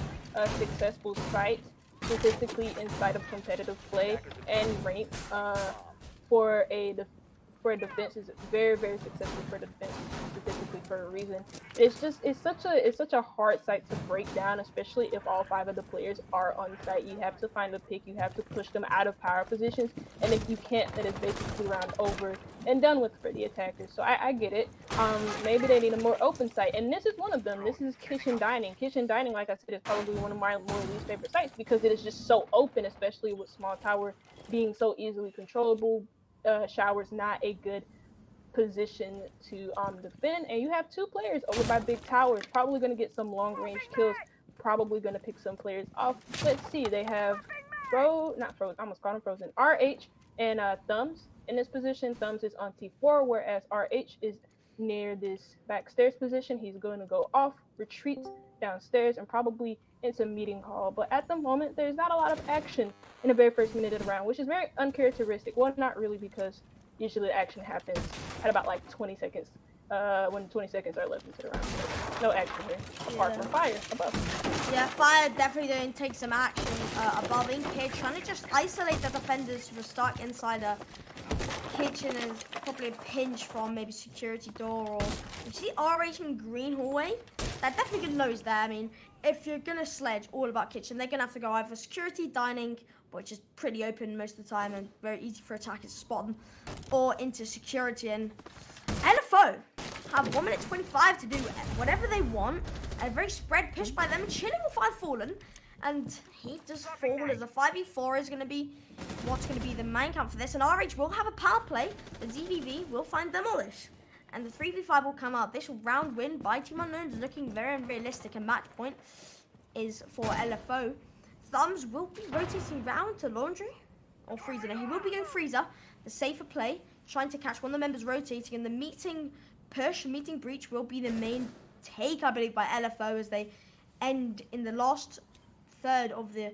successful site statistically inside of competitive play and rank for a defense is very successful for defense statistically for a reason. It's such a hard site to break down, especially if all 5 of the players are on site. You have to find a pick, you have to push them out of power positions, and if you can't, then it's basically round over and done with for the attackers. So I get it. Maybe they need a more open site, and this is one of them. This is Kitchen Dining. Kitchen Dining, like I said, is probably one of my more least favorite sites because it is just so open, especially with Small Tower being so easily controllable. Shower's not a good position to defend, and you have 2 players over by big towers, probably going to get some long range kills, probably going to pick some players off. Let's see, they have not Frozen, I almost called him Frozen, RH and Thumbs in this position. Thumbs is on T4, whereas RH is near this backstairs position. He's going to go off, retreat downstairs, and probably into meeting hall. But at the moment, there's not a lot of action in the very first minute of the round, which is very uncharacteristic. Well, not really, because usually the action happens at about like 20 seconds, when 20 seconds are left into the round. So no action here, apart from Fire above. Yeah, Fire definitely going to take some action above in Kid, trying to just isolate the defenders who are stuck inside a kitchen is probably a pinch from maybe security door, or you see RH in green hallway. They're definitely gonna know he's there. I mean, if you're gonna sledge all about kitchen, they're gonna have to go either security, dining, which is pretty open most of the time and very easy for attackers to spot them, or into security. And LFO have 1 minute 25 to do whatever they want. A very spread push by them. Chilling will find Fallen, and he does fall as a 5v4 is going to be what's going to be the main count for this. And RH will have a power play. The ZVV will find Demolish, and the 3v5 will come out. This round win by Team Unknown is looking very unrealistic, and match point is for LFO. Thumbs will be rotating round to Laundry or Freezer. Now he will be going Freezer, the safer play, trying to catch one of the members rotating, and the meeting breach will be the main take, I believe, by LFO as they end in the last third of the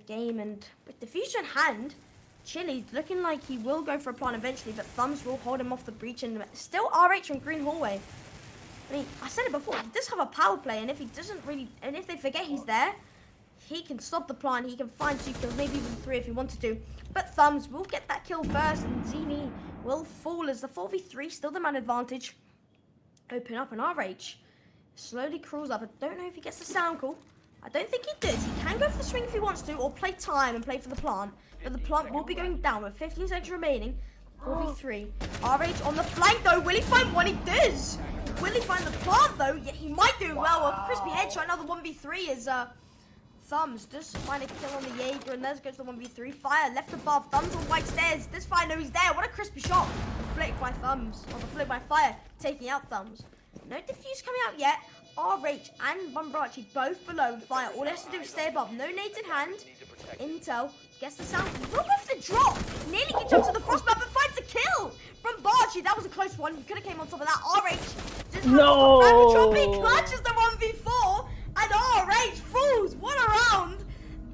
game. And with the future in hand, Chili's looking like he will go for a plant eventually, but Thumbs will hold him off the breach, and still RH from green hallway. I mean, I said it before, he does have a power play, and if he doesn't really, and if they forget he's there, he can stop the plant, he can find 2 kills, maybe even 3 if he wanted to. But Thumbs will get that kill first, and Zini will fall as the 4v3, still the man advantage. Open up, and RH slowly crawls up. I don't know if he gets the sound call. I don't think he does. He can go for the swing if he wants to, or play time and play for the plant. But the plant will be going down with 15 seconds remaining. 4v3. RH on the flank though. Will he find what he does? Will he find the plant though? Yeah, he might do well. A crispy headshot. Another 1v3 is Thumbs just find a kill on the Jaeger, and there's goes the 1v3. Fire left above. Thumbs on white stairs. Does Fire know he's there? What a crispy shot. The flick by Thumbs, or the flick by Fire, taking out Thumbs. No defuse coming out yet. RH and Bumbrachi both below Fire. All he has to do is stay above. No nades in hand. Intel gets the sound. He will go for the drop. Nearly gets up to the frostbite, but finds the kill. Bumbrachi, that was a close one. He could have came on top of that. RH just He clutches the 1v4. And RH falls. What a round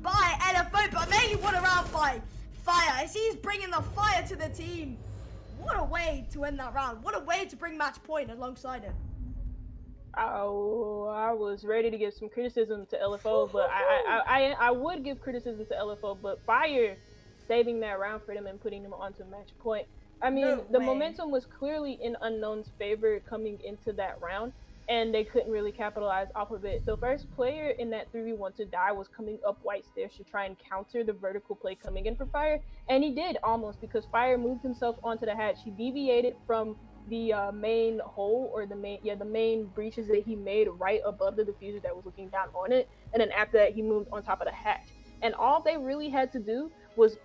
by LFO, but mainly what a round by Fire, as he's bringing the fire to the team. What a way to end that round. What a way to bring match point alongside it. Oh, I was ready to give some criticism to LFO, but I would give criticism to LFO, but Fire saving that round for them and putting them onto match point. I mean, the momentum was clearly in Unknown's favor coming into that round, and they couldn't really capitalize off of it. The first player in that 3v1 to die was coming up white stairs to try and counter the vertical play coming in for Fire, and he did almost, because Fire moved himself onto the hatch. He deviated from the main hole, or the main breaches that he made right above the diffuser that was looking down on it, and then after that he moved on top of the hatch. And all they really had to do was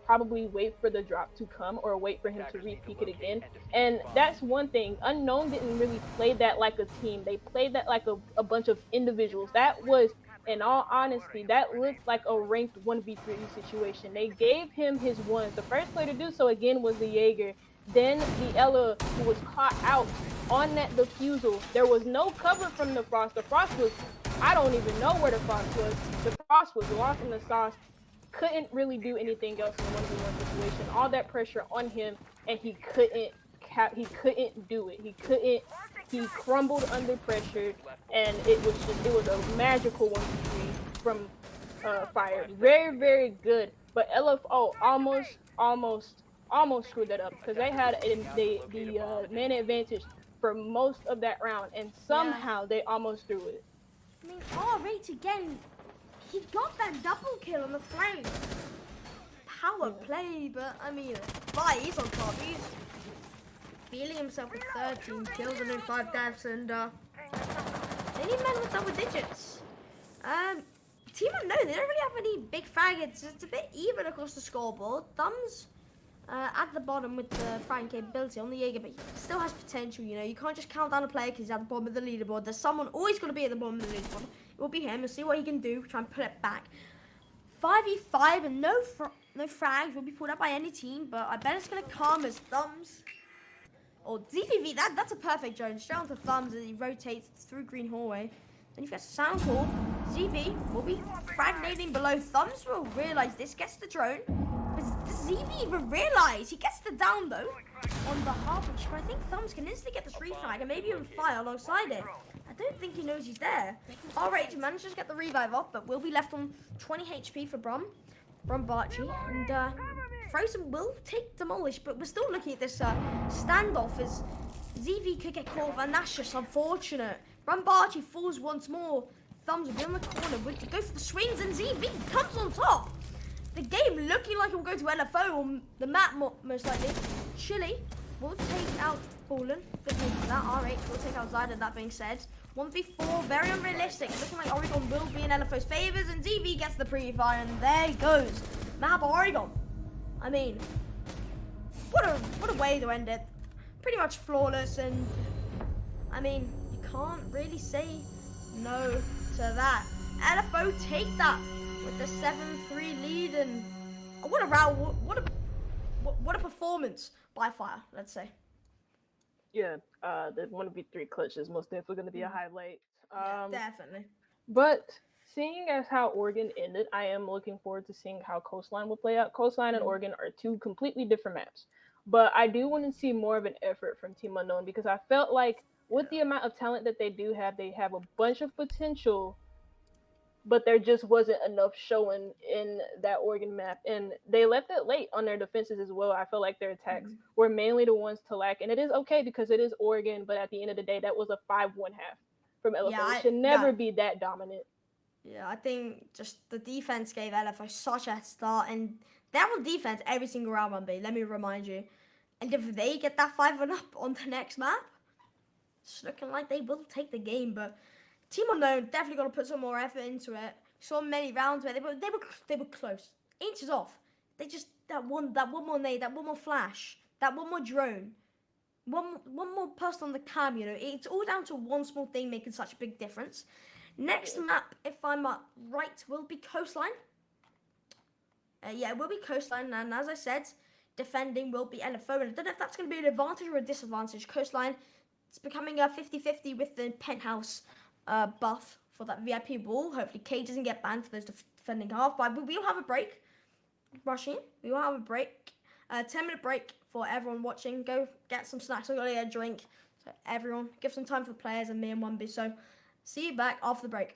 probably wait for the drop to come or wait for him to re-peak it again. And that's one thing. Unknown didn't really play that like a team. They played that like a bunch of individuals. That was, in all honesty, that looked like a ranked 1v3 situation. They gave him his ones. The first player to do so again was the Jaeger. Then the Ella, who was caught out on that defusal. There was no cover from the Frost. The Frost was, I don't even know where the Frost was. The Frost was lost in the sauce. Couldn't really do anything else in a 1v1 situation. All that pressure on him, and he couldn't do it. He crumbled under pressure, and it was a magical 1v3 from Fire. Very, very good. But LFO almost screwed that up because they had the man advantage for most of that round, and somehow they almost threw it. I mean, R8 again, he got that double kill on the flame. Power play, but I mean, he's on top. He's feeling himself with 13 kills and 5 deaths, and they need men with double digits. Team Unknown, they don't really have any big faggots. It's a bit even across the scoreboard. Thumbs at the bottom with the fragging capability on the Jaeger, but he still has potential, you know. You can't just count down a player because he's at the bottom of the leaderboard. There's someone always going to be at the bottom of the leaderboard. It will be him, and see what he can do, try and pull it back. 5v5 and no frags will be pulled up by any team, but I bet it's going to come as Thumbs. Or DVV, that's a perfect drone. Straight onto Thumbs as he rotates through green hallway. Then if you get a sound call, ZV will be fragnating below. Thumbs will realise this, gets the drone. But does ZV even realise? He gets the down though on the harbor, but I think Thumbs can instantly get the free frag and maybe even fire alongside it. I don't think he knows he's there. R8 manages to get the revive off, but will be left on 20 HP for Brumbarchi, and Frozen will take Demolish, but we're still looking at this standoff as ZV could get caught, and that's just unfortunate. Brumbarchi falls once more. Thumbs will be on the corner, will go for the swings, and ZV comes on top. The game looking like it will go to LFO on the map, most likely. Chili will take out Fallen. Good move for that. R8 will take out Zyda, that being said. 1v4, very unrealistic. Looking like Oregon will be in LFO's favors, and ZV gets the pre-fire, and there he goes. Map Oregon. I mean, what a way to end it. Pretty much flawless, and I mean, you can't really say no to that. LFO take that with the 7-3 lead, and what a round, what a performance by Fire, let's say. Yeah, the 1v3 clutch is most definitely going to be a highlight. Yeah, definitely. But seeing as how Oregon ended, I am looking forward to seeing how Coastline will play out. Coastline and Oregon are two completely different maps. But I do want to see more of an effort from Team Unknown, because I felt like with the amount of talent that they do have, they have a bunch of potential, but there just wasn't enough showing in that Oregon map. And they left it late on their defenses as well. I feel like their attacks were mainly the ones to lack. And it is okay because it is Oregon, but at the end of the day, that was a 5-1 half from LFO. Yeah, it should never be that dominant. Yeah, I think just the defense gave LFO such a start, and they have on defense every single round 1B, let me remind you. And if they get that 5-1 up on the next map, it's looking like they will take the game. But Team Unknown definitely got to put some more effort into it. Saw many rounds where they were close, inches off. They just that one more nade, that one more flash, that one more drone, one more person on the cam. You know, it's all down to one small thing making such a big difference. Next map, if I'm right, will be Coastline. Yeah, it will be Coastline, and as I said, defending will be LFO. And I don't know if that's going to be an advantage or a disadvantage. Coastline, it's becoming a 50-50 with the penthouse buff for that VIP wall. Hopefully, K doesn't get banned for those defending half. But we will have a break. Rushing, we will have a break. 10-minute break for everyone watching. Go get some snacks. I'm going to get a drink. So everyone, give some time for the players and me and 1B. So see you back after the break.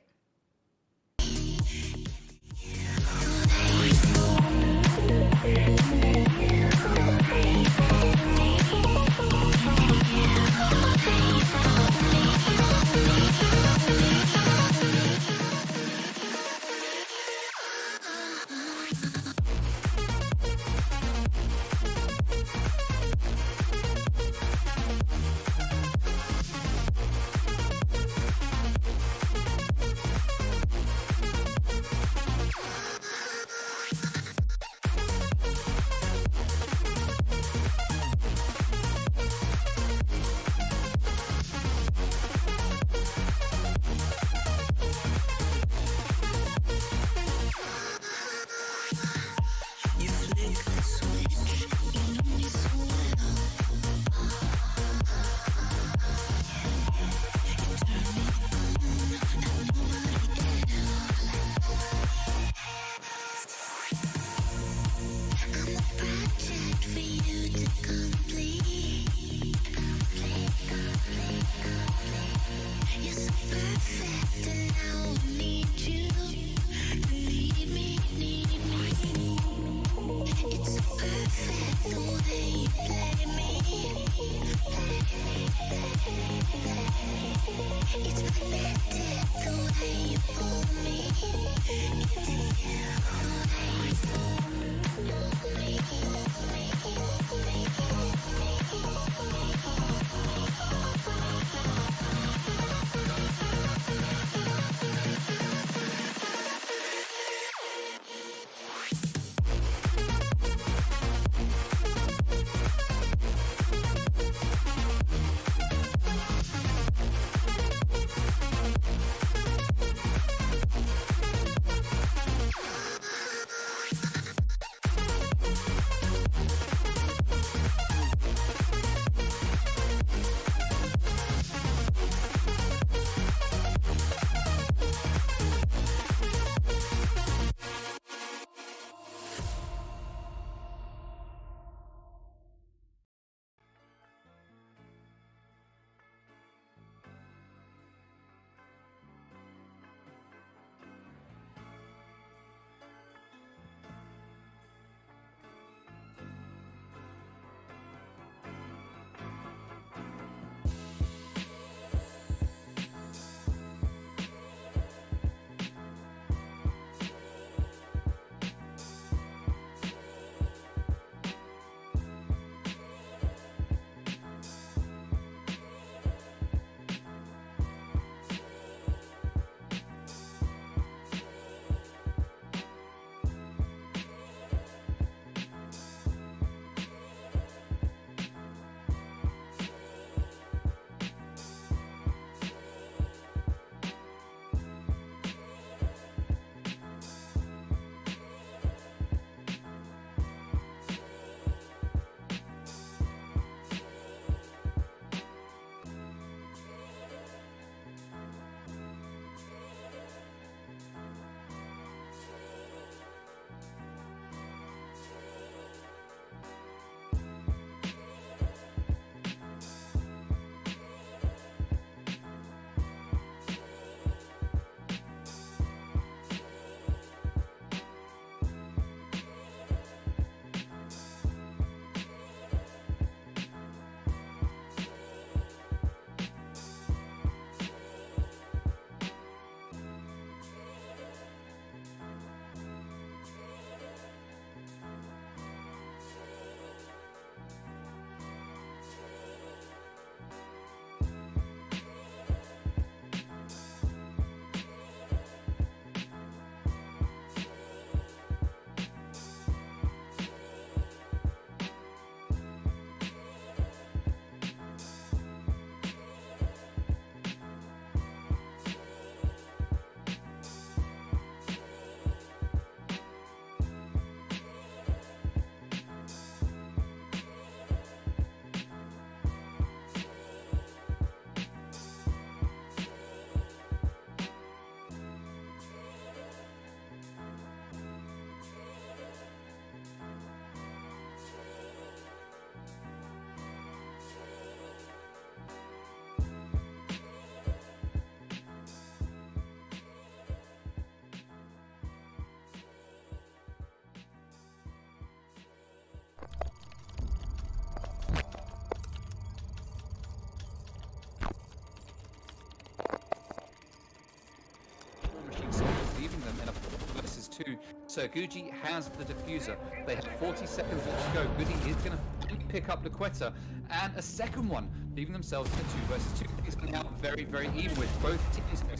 them in a 4 versus 2. So Gucci has the diffuser. They have 40 seconds left to go. Goody is going to pick up Laquetta and a second one, leaving themselves in a 2 versus 2. Things are now very, very even with both teams. 10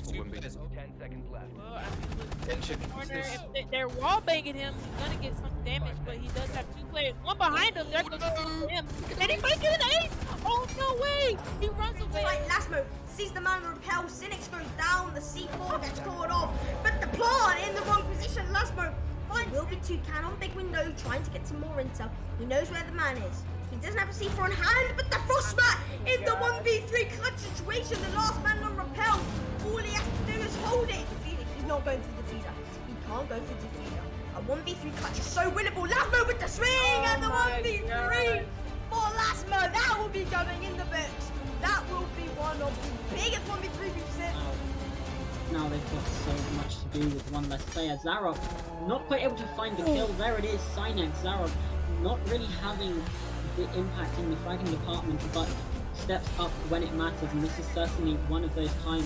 seconds left. Well, I mean, look, Tension. corner, if they're wall banging him, he's gonna get some damage, but he does have 2 players. One behind him, there goes him. And he might get an ace! Oh, no way! He runs away. Right, Lasmo sees the man repel. Cynics goes down. The C4 gets caught off. But the plant in the wrong position. Lasmo finds will be 2 cannon, big window, trying to get some more intel. He knows where the man is. He doesn't have a C4 in hand, but the Frostmat in the 1v3 clutch situation. The last man on repel. All he has to do is hold it. He's not going through the diffuser. He can't go through the diffuser. A 1v3 clutch is so winnable. Lasmo with the swing and the 1v3 for Lasmo. That will be going in the books. That will be one of the biggest 1v3 we've seen. Now they've got so much to do with one less player. Zarok not quite able to find the kill. There it is, Cynex. Zarok not really having the impact in the fragging department, but steps up when it matters, and this is certainly one of those times.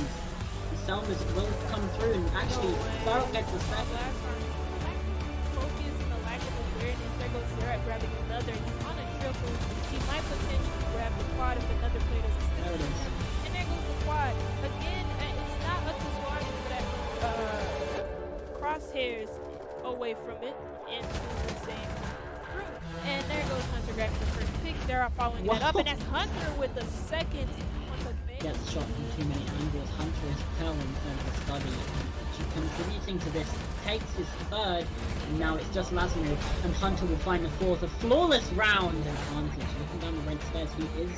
The Selmas will come through, and actually Zarok gets the second. Focus and the lack of awareness. There goes Zerek grabbing another. He's on a triple. He might potentially grab the quad if another player doesn't There it is. And there goes the quad. Again, it's not up to squad for that crosshairs away from it into the same group. And there goes Hunter grabbing the first pick. They're following that up, and that's Hunter with the second on the bench. Gets shot from too many angles. Hunter is telling the study, and contributing to this, takes his third, and now it's just Lasmo, and Hunter will find the fourth. A flawless round advantage. Looking down the red stairs, he is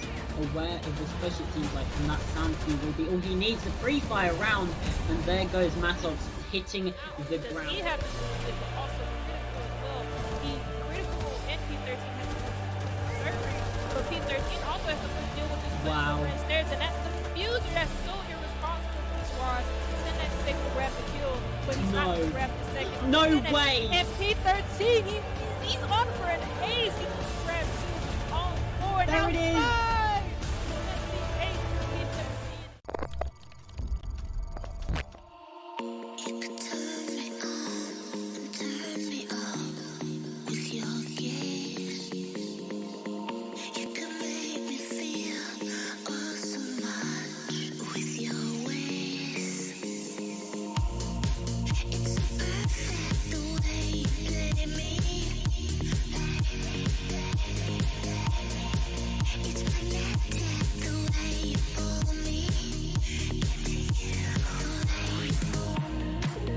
aware of this push, it seems like, and that sound speed will be all he needs. A free fire round, and there goes Matovs hitting the Does ground. he have to do it, but also critical as well. He critical and P13 has to surgery, but P13 also has to deal with this Wow. red stairs, and that's the diffuser. That's so irresponsible for Squad. Send that stick to grab the kill, but he's not going to grab the second. No And way! And P13, he's on for an ace. He can grab 2 on 4. There Now it is. 5. That's the ace for P13. You could turn me on, turn me off with your gaze. You could make me feel oh so much with your ways. It's so perfect the way you play me. It's magnetic the way you pull me. The way you pull me.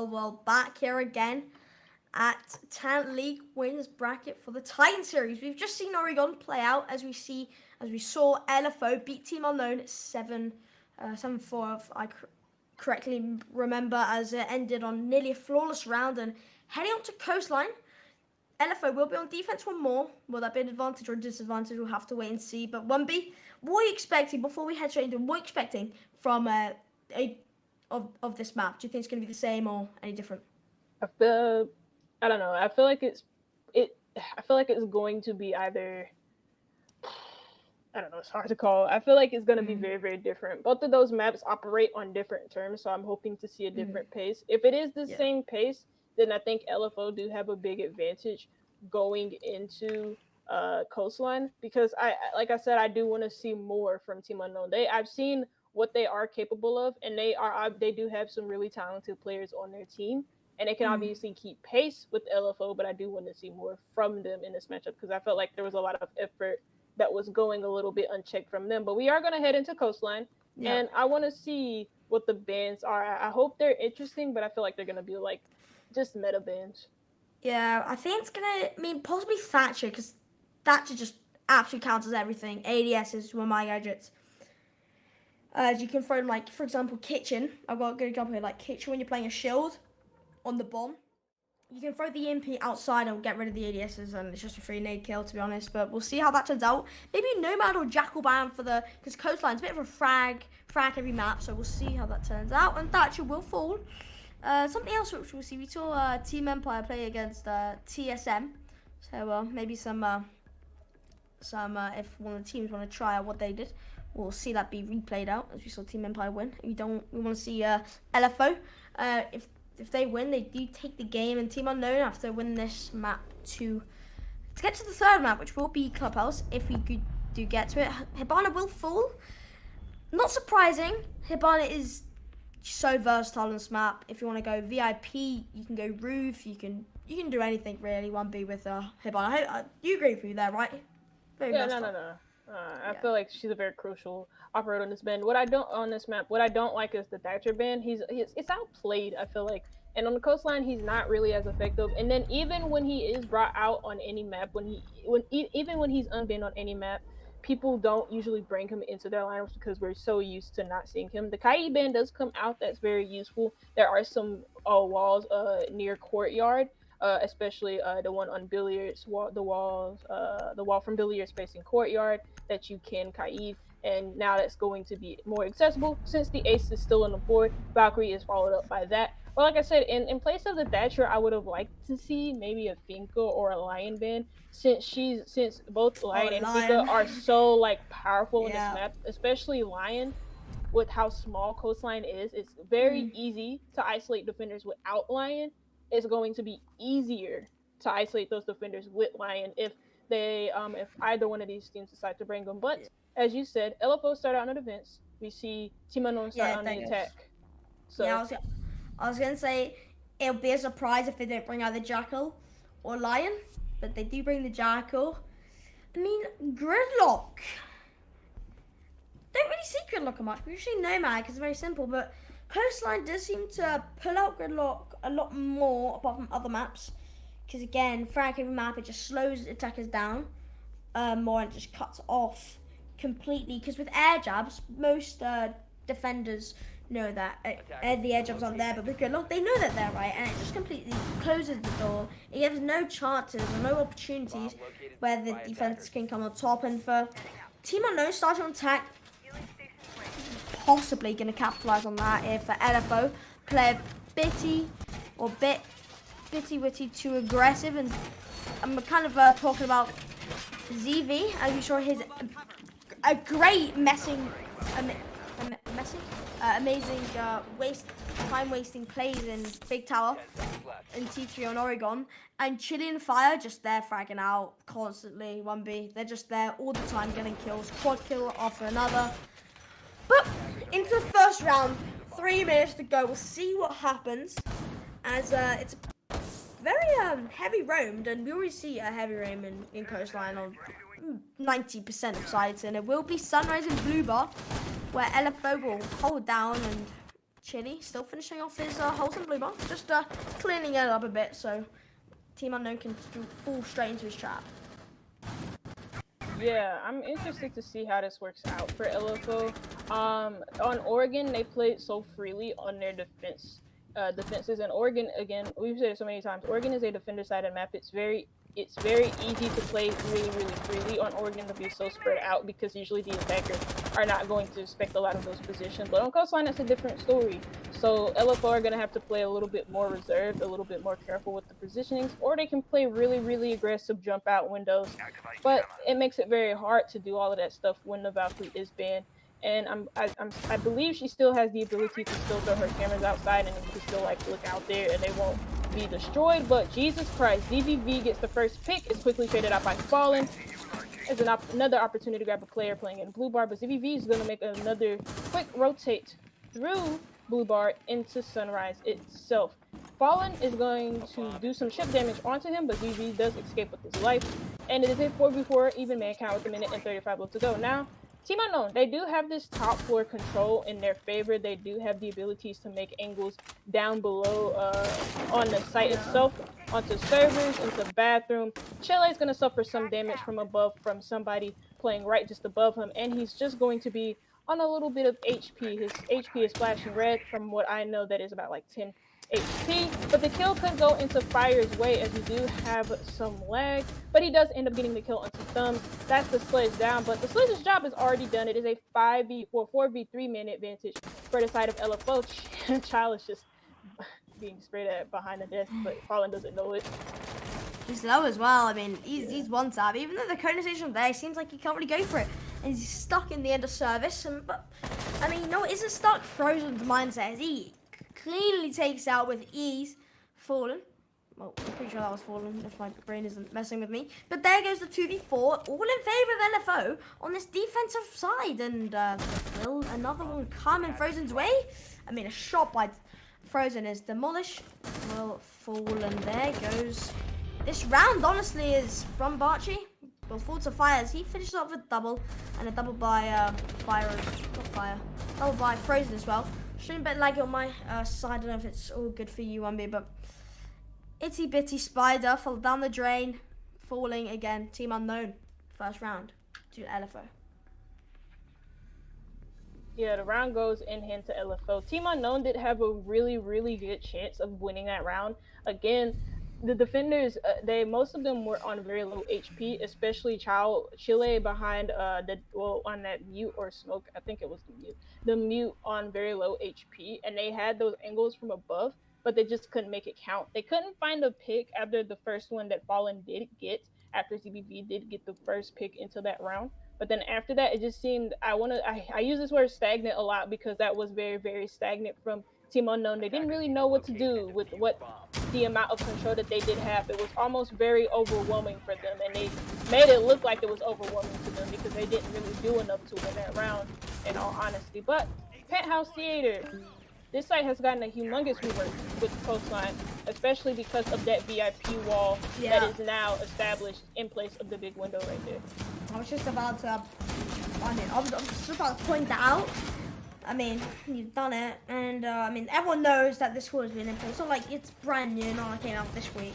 well, back here again at Talent League winners bracket for the Titan series. We've just seen Oregon play out as we saw LFO beat Team Unknown 7-4 if I correctly remember, as it ended on nearly a flawless round. And heading on to Coastline, LFO will be on defense one more. Will that be an advantage or a disadvantage? We'll have to wait and see. But 1B, what are you expecting, before we head straight into what are you expecting from of this map? Do you think it's going to be the same or any different? I don't know. I feel like it's going to be either. I don't know. It's hard to call. I feel like it's going to be very, very different. Both of those maps operate on different terms, so I'm hoping to see a different pace. If it is the same pace, then I think LFO do have a big advantage going into Coastline, because like I said, I do want to see more from Team Unknown. I've seen what they are capable of, and they do have some really talented players on their team, and they can obviously keep pace with LFO. But I do want to see more from them in this matchup, because I felt like there was a lot of effort that was going a little bit unchecked from them. But we are going to head into Coastline, and I want to see what the bans are. I hope they're interesting, but I feel like they're going to be like just meta bans. Yeah, I think it's going to, possibly Thatcher, because Thatcher just absolutely counts as everything. ADSs were my gadgets. As you can throw, like, for example, Kitchen. I've got a good example here, like Kitchen when you're playing a shield on the bomb. You can throw the EMP outside and get rid of the ADSs, and it's just a free nade kill, to be honest. But we'll see how that turns out. Maybe Nomad or Jackal ban because Coastline's a bit of a frag heavy map, so we'll see how that turns out. And Thatcher will fall. Something else which we'll see, we saw Team Empire play against TSM. So maybe some if one of the teams want to try out what they did, we'll see that be replayed out as we saw Team Empire win. We want to see LFO. If they win, they do take the game, and Team Unknown have to win this map to get to the third map, which will be Clubhouse, if we do get to it. Hibana will fall. Not surprising. Hibana is so versatile on this map. If you want to go VIP, you can go roof, you can do anything really, 1B with Hibana. You agree with me there, right? Very versatile. No. I feel like she's a very crucial operator on this band. What I don't like is the Thatcher band. It's outplayed, I feel like. And on the Coastline, he's not really as effective. And then even when he is brought out on any map, even when he's unbanned on any map, people don't usually bring him into their lineups because we're so used to not seeing him. The Kai band does come out. That's very useful. There are some walls near Courtyard. Especially the one on Billiards, the wall from Billiards facing Courtyard that you can Kaid, and now that's going to be more accessible since the ace is still on the board. Valkyrie is followed up by that. But like I said, in place of the Thatcher, I would have liked to see maybe a Finka or a Lion band, since both Lion and Finka are so like powerful in this map, especially Lion. With how small Coastline is, it's very easy to isolate defenders without Lion. It's going to be easier to isolate those defenders with Lion if either one of these teams decide to bring them. But as you said, LFO start out on the defense. We see Team Unknown start on the attack. So yeah, I was gonna say it'll be a surprise if they don't bring either Jackal or Lion, but they do bring the Jackal. Gridlock. Don't really see Gridlock much. We usually Nomad because it's very simple, but Coastline does seem to pull out Gridlock a lot more, apart from other maps. Because again, frag every map, it just slows attackers down more and just cuts off completely. Because with air jabs, most defenders know that the air jabs aren't there, but with Gridlock, they know that they're right, and it just completely closes the door. It gives no chances or no opportunities where the defense can come on top. And for Team Unknown starting on attack, possibly going to capitalize on that if LFO play bitty witty too aggressive. And I'm kind of talking about ZV, as we saw his a great amazing time wasting plays in Big Tower in T3 on Oregon, and Chilean Fire just there fragging out constantly. 1B, they're just there all the time getting kills, quad kill after another. But into the first round, 3 minutes to go. We'll see what happens, as it's very heavy roamed, and we already see a heavy roam in Coastline on 90% of sites, and it will be Sunrise and Blue Bar, where LFO will hold down and Chili still finishing off his holes in blue bar, just cleaning it up a bit so Team Unknown can fall straight into his trap. Yeah, I'm interested to see how this works out for LFO. On Oregon, they played so freely on their defenses, and Oregon, again, we've said it so many times. Oregon is a defender-sided map. It's very easy to play really, really freely on Oregon to be so spread out because usually the attackers are not going to respect a lot of those positions. But on Coastline, that's a different story. So LFO are going to have to play a little bit more reserved, a little bit more careful with the positionings, or they can play really, really aggressive jump out windows. But it makes it very hard to do all of that stuff when the Valkyrie is banned. And I believe she still has the ability to still throw her cameras outside and you can still like look out there and they won't be destroyed. But Jesus Christ, ZVV gets the first pick. It's quickly traded out by Fallen. It's another opportunity to grab a player playing in blue bar, but ZVV is going to make another quick rotate through blue bar into Sunrise itself. Fallen is going to do some ship damage onto him, but ZVV does escape with his life. And it is a 4v4 even man count with a minute and 35 left to go. Now, Team Unknown, they do have this top floor control in their favor. They do have the abilities to make angles down below on the site itself, onto servers, into the bathroom. Chile is going to suffer some damage from above from somebody playing right just above him, and he's just going to be on a little bit of HP. His HP is flashing red. From what I know, that is about like 10 HP, but the kill could go into Fire's way as we do have some lag, but he does end up getting the kill onto Thumbs. That's the sledge down, but the sledge's job is already done. It is a 4v3 man advantage for the side of LFO. Child is just being sprayed at behind the desk, but Fallen doesn't know it. He's low as well. I mean, he's one tap. Even though the cone station there, it seems like he can't really go for it. And he's stuck in the end of service. But I mean, no, isn't stuck. Frozen's mindset as he cleanly takes out with ease. Fallen. Well, I'm pretty sure that was Fallen if my brain isn't messing with me. But there goes the 2v4, all in favour of LFO on this defensive side. And will another one come in Frozen's way? I mean, a shot by Frozen is demolished. Well, Fallen, there goes. This round, honestly, is from Barchi. Well, fall to Fire as he finishes off with double. And a double by double by Frozen as well. Stream a bit laggy on my side. I don't know if it's all good for you, Wumby, but itty bitty spider fell down the drain, falling again. Team Unknown, first round to LFO. Yeah, the round goes in hand to LFO. Team Unknown did have a really, really good chance of winning that round. Again, the defenders, most of them were on very low HP, especially Chile behind on that mute or smoke. I think it was the mute on very low HP, and they had those angles from above, but they just couldn't make it count. They couldn't find a pick after the first one that Fallen did get, after ZBV did get the first pick into that round. But then after that, it just seemed, I use this word stagnant a lot because that was very, very stagnant from Team Unknown. They didn't really know what to do with the amount of control that they did have. It was almost very overwhelming for them, and they made it look like it was overwhelming to them because they didn't really do enough to win that round, in all honesty. But Penthouse Theater, this site has gotten a humongous rework with Coastline, especially because of that VIP wall that is now established in place of the big window right there. I was just about to, I was just about to point that out. I mean, you've done it, and I mean, everyone knows that this wall has been in place. It's not like it's brand new, not like it came out this week.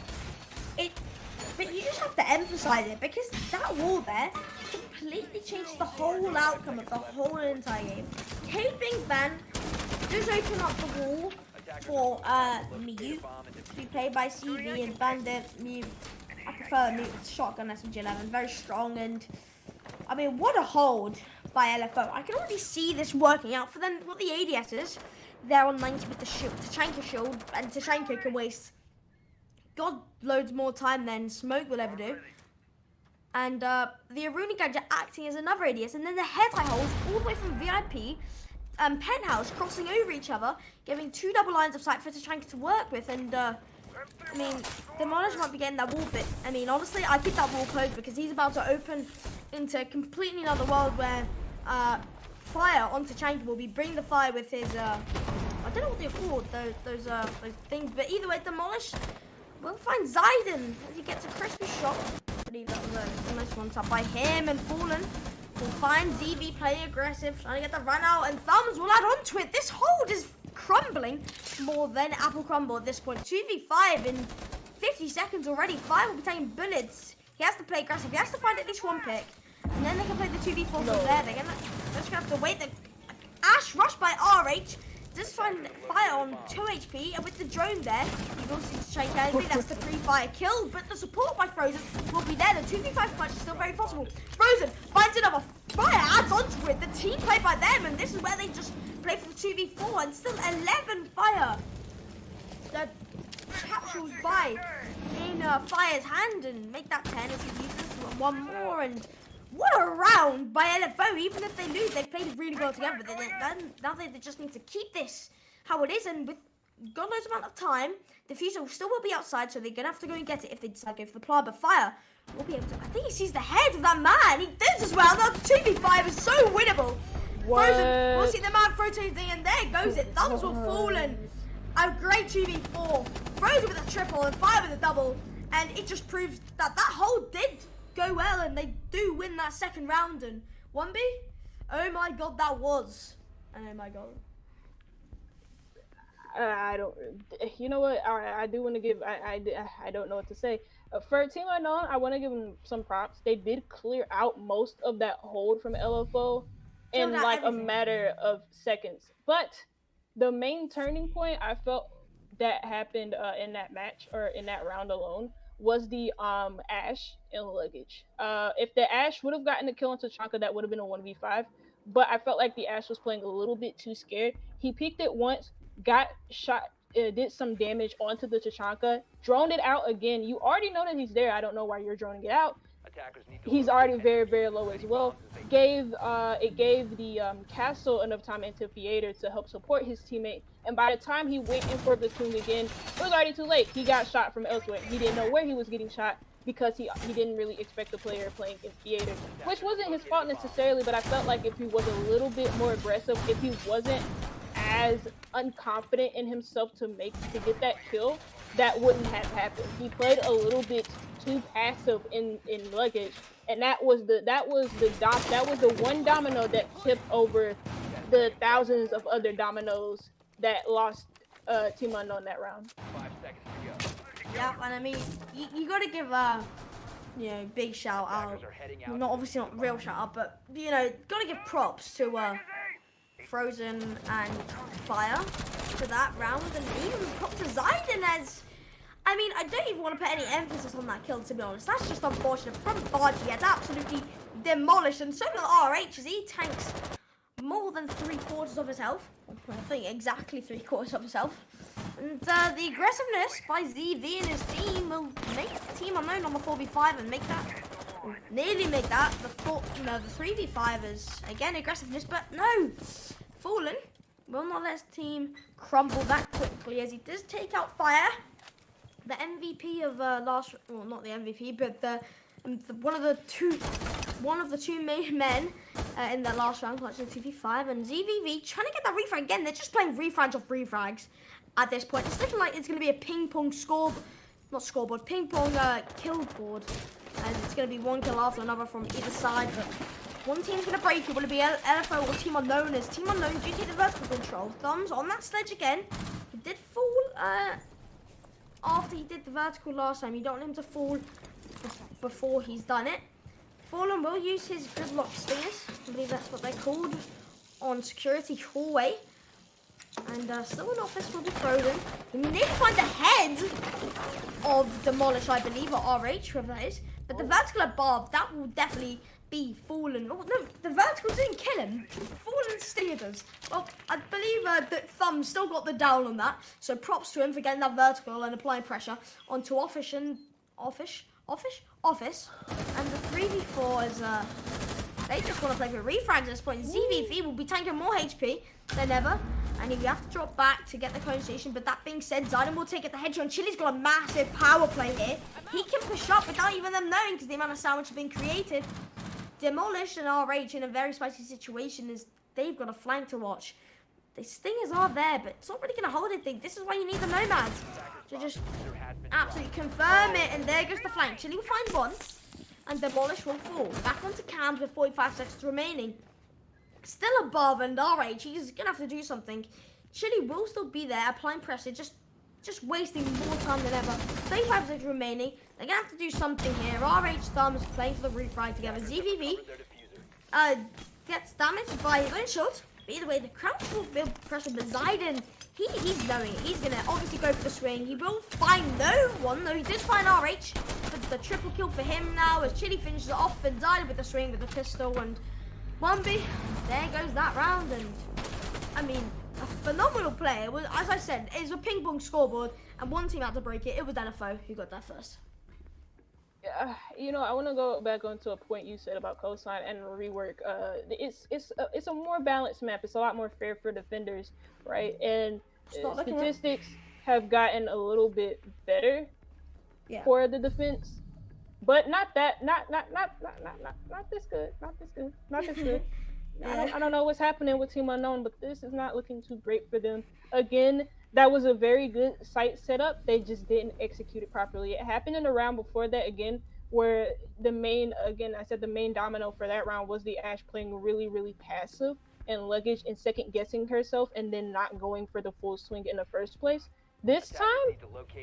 But you just have to emphasize it because that wall there completely changed the whole outcome of the whole entire game. Cade being banned does open up the wall for Mute to be played by CV and Bandit. Mute, I prefer Mute shotgun SMG11, very strong, and I mean, what a hold by LFO. I can already see this working out for them. What the ADS is, they're on 90 with the shield, Tachanka shield, and Tachanka can waste God loads more time than Smoke will ever do. And the Aruni gadget acting as another ADS, and then the head tie holds all the way from VIP Penthouse crossing over each other, giving two double lines of sight for Tachanka to work with. And I mean, Demolish might be getting that wall bit. I mean, honestly, I keep that wall closed because he's about to open into completely another world where Fire onto Tachanka will be bringing the fire with his I don't know what they're called, those things, but either way, Demolish will find Zayden as he gets a crispy shot. I believe that was a nice one tap by him, and Fallen will find ZV playing aggressive, trying to get the run out, and Thumbs will add on to it. This hold is crumbling more than apple crumble at this point. 2v5 in 50 seconds already. Fire will be taking bullets. He has to play aggressive. He has to find at least one pick. And then they can play the 2v4 from there. They're just going to have to wait. Ash rushed by RH. Does find Fire on 2 HP, and with the drone there, he will see to change energy. That's the pre-fire kill, but the support by Frozen will be there. The 2v5 punch is still very possible. Frozen finds another Fire, adds onto it. The team play by them, and this is where they just play for the 2v4, and still 11 Fire. The capsules by in Fire's hand, and make that 10 as he uses one more, and what a round by LFO. Even if they lose, they played really well together. But now they just need to keep this how it is. And with God knows amount of time, Diffuser still will be outside. So they're going to have to go and get it if they decide to go for the plant. But Fire will be able to. I think he sees the head of that man. He does as well. That 2v5 is so winnable. Frozen will see the man rotating, and there goes it. Thumbs will fallen. A great 2v4. Frozen with a triple and Fire with a double. And it just proves that hold did go well, and they do win that second round. And 1B, oh my god, that was, and oh my god. I don't, you know what, I do want to give, I don't know what to say. For Team Unknown, I want to give them some props. They did clear out most of that hold from LFO in like a matter of seconds. But the main turning point I felt that happened in that match, or in that round alone, was the Ash and luggage. If the Ash would have gotten the kill on Tachanka, that would have been a 1v5. But I felt like the Ash was playing a little bit too scared. He peeked it once, got shot, did some damage onto the Tachanka, droned it out again. You already know that he's there. I don't know why you're droning it out. He's already very, very low as well. It gave the castle enough time into theater to help support his teammate. And by the time he went in for platoon again, it was already too late. He got shot from elsewhere. He didn't know where he was getting shot because he didn't really expect the player playing in theater, which wasn't his fault necessarily. But I felt like if he was a little bit more aggressive, if he wasn't as unconfident in himself to get that kill, that wouldn't have happened. He played a little bit too passive in luggage, and that was the one domino that tipped over the thousands of other dominoes that lost Team Unknown that round. 5 seconds to go. Yeah, and I mean, you got to give big shout out. Not obviously not real shout out, but got to give props to Frozen and Fire for that round, and even props to Zaiden as. I mean, I don't even want to put any emphasis on that kill, to be honest. That's just unfortunate. From Bargy, he gets absolutely demolished, and so does RH as he tanks more than 3/4 of his health. I think exactly 3/4 of his health. And the aggressiveness by ZV and his team will make Team Unknown on the 4v5 and make that, nearly make that. The 3v5 is, again, aggressiveness, but no. Fallen will not let his team crumble that quickly as he does take out Fire. The MVP of not the MVP, but one of the two main men in the last round, clutching 2v5, and ZVV trying to get that refrag again. They're just playing refrags off refrags at this point. It's looking like it's going to be a ping pong ping pong kill board, and it's going to be one kill after another from either side. But one team's going to break it. Will it be LFO or Team Unknown? As Team Unknown do take the vertical control. Thumbs on that sledge again. He did fall after he did the vertical last time. You don't want him to fall before he's done it. Fallen will use his gridlock stingers. I believe that's what they're called on security hallway. And still an office will be frozen. We need to find the head of Demolish, I believe, or RH, whoever that is. But the vertical above, that will definitely be Fallen. Oh, no, the vertical didn't kill him. Fallen stinger does. Well, I believe that Thumb still got the down on that. So props to him for getting that vertical and applying pressure onto Office. And the 3v4 is, they just want to play for refrags at this point. ZVV will be tanking more HP than ever. And you have to drop back to get the cone station. But that being said, Zaiden will take it the headshot. Chili's got a massive power play here. He can push up without even them knowing because the amount of sandwich has been created. Demolish and RH in a very spicy situation is they've got a flank to watch. The stingers are there, but it's not really going to hold anything. This is why you need the nomads to just absolutely confirm it. And there goes the flank. Chili will find one, and Demolish will fall. Back onto cams with 45 seconds remaining. Still above, and RH, he's going to have to do something. Chile will still be there, applying pressure, just wasting more time than ever. 35 seconds remaining. They're gonna have to do something here. RH Thumbs playing for the roof right together. ZVV gets damaged by his own shot. But either way, the crouch will build pressure, but Zayden, he's knowing it. He's gonna obviously go for the swing. He will find no one, though he does find RH. But the triple kill for him now as Chile finishes it off, and Zayden with the swing with the pistol, and 1B, there goes that round. And I mean, a phenomenal play. It was, as I said, it's a ping pong scoreboard, and one team had to break it. It was LFO who got there first. Yeah, you know, I want to go back onto a point you said about cosign and rework. It's a more balanced map. It's a lot more fair for defenders, right? And statistics have gotten a little bit better for the defense, but not this good. I don't know what's happening with Team Unknown, but this is not looking too great for them. Again, that was a very good site setup. They just didn't execute it properly. It happened in the round before that again, where the main domino for that round was the Ash playing really, really passive and luggage and second guessing herself and then not going for the full swing in the first place. This time,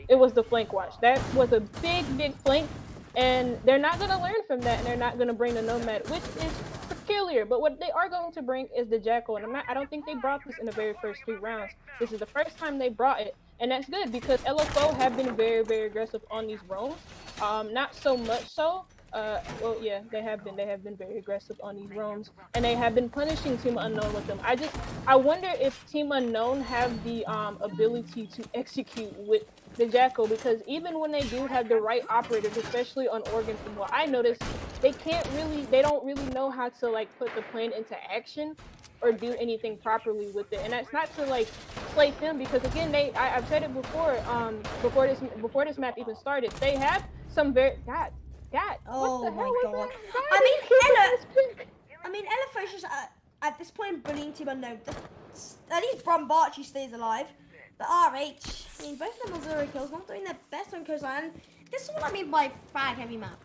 it was the flank watch. That was a big flank, and they're not going to learn from that, and they're not going to bring the Nomad, which is peculiar. But what they are going to bring is the Jackal, and I don't think they brought this in the very first 3 rounds. This is the first time they brought it, and that's good because LFO have been very, very aggressive on these roams. Not so much so. Well, yeah, they have been very aggressive on these roams, and they have been punishing Team Unknown with them. I wonder if Team Unknown have the ability to execute with the Jackal, because even when they do have the right operators, especially on Oregon, from what I noticed, they don't really know how to like put the plan into action or do anything properly with it. And that's not to like slate them, because again, I've said it before, before this map even started, they have some very God, oh what the my hell god. was that? I mean, LFO's just at this point bullying Team Unknown. At least Brombarchi stays alive. But RH, I mean, both of them are 0 kills, not doing their best on coastline. This is what I mean by frag heavy map.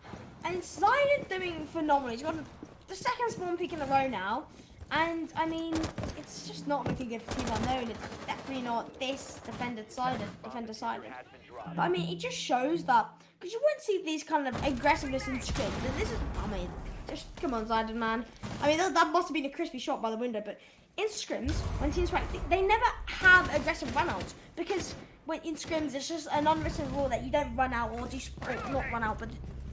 And Zayden doing phenomenally. He's got the second spawn peak in a row now. And I mean, it's just not looking good for Team Unknown. It's definitely not this defender sided. But I mean, it just shows that, because you wouldn't see these kind of aggressiveness in scrims. And this is, I mean, just come on, Zayden, man. I mean, that must have been a crispy shot by the window, but in scrims, when teams fight, they never have aggressive runouts, because when in scrims, it's just an unwritten rule that you don't run out or do not run out, but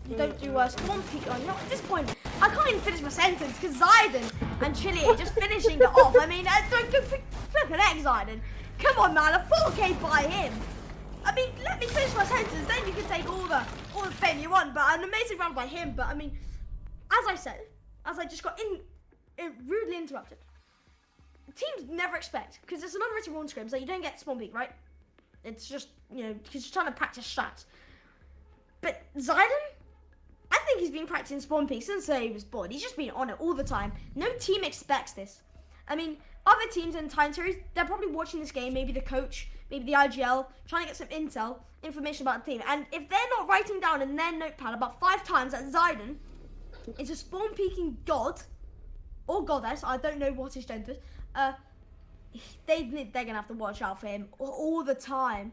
you don't do spawn peek. You know, at this point, I can't even finish my sentence because Zayden and Chile are just finishing it off. I mean, don't go flipping egg, Zayden. Come on, man, a 4K by him. I mean, let me finish my sentence, then you can take all the fame you want. But an amazing round by him. But I mean, as I said, as I just got rudely interrupted. Teams never expect, because it's an unwritten rule in scrims that you don't get spawn peek, right? It's just, you know, because you're trying to practice strats. But Zayden, I think he's been practicing spawn peek since he was born. He's just been on it all the time. No team expects this. I mean, other teams in time series, they're probably watching this game, maybe the coach, maybe the IGL, trying to get some information about the team. And if they're not writing down in their notepad about 5 times that Zayden is a spawn peeking god, or goddess, I don't know what his gender is, they're gonna have to watch out for him all the time.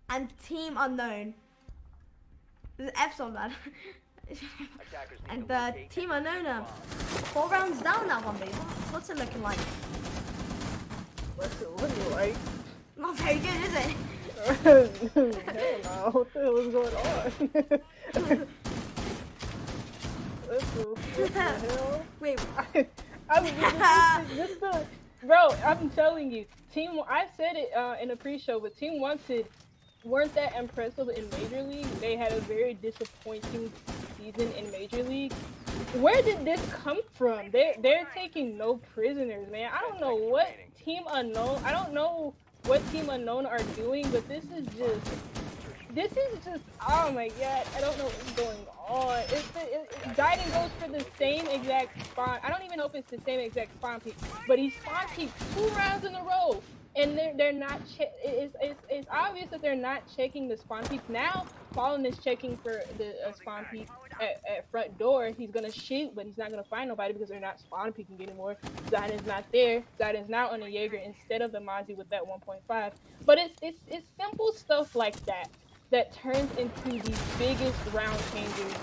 And Team Unknown, there's F's on that. And Team Unknown, 4 rounds down that one, baby. What's it looking like? What's it looking like? Not very good, is it? I don't know. What the hell is going on? What the hell? Wait. Bro, I'm telling you, I said it in a pre-show, but Team Wanted weren't that impressive in Major League. They had a very disappointing season in Major League. Where did this come from? They're taking no prisoners, man. I don't know what Team Unknown are doing, but this is just, oh my god, I don't know what's going on. Zayden goes for the same exact spawn. I don't even know if it's the same exact spawn peak, but he spawn peaked 2 rounds in a row, and they're not. It's obvious that they're not checking the spawn peaks now. Fallen is checking for the spawn peak at front door. He's gonna shoot, but he's not gonna find nobody because they're not spawn peeking anymore. Zayden's not there. Zayden's now on a Jaeger instead of the Mozzie with that 1.5. But it's simple stuff like that turns into the biggest round changers,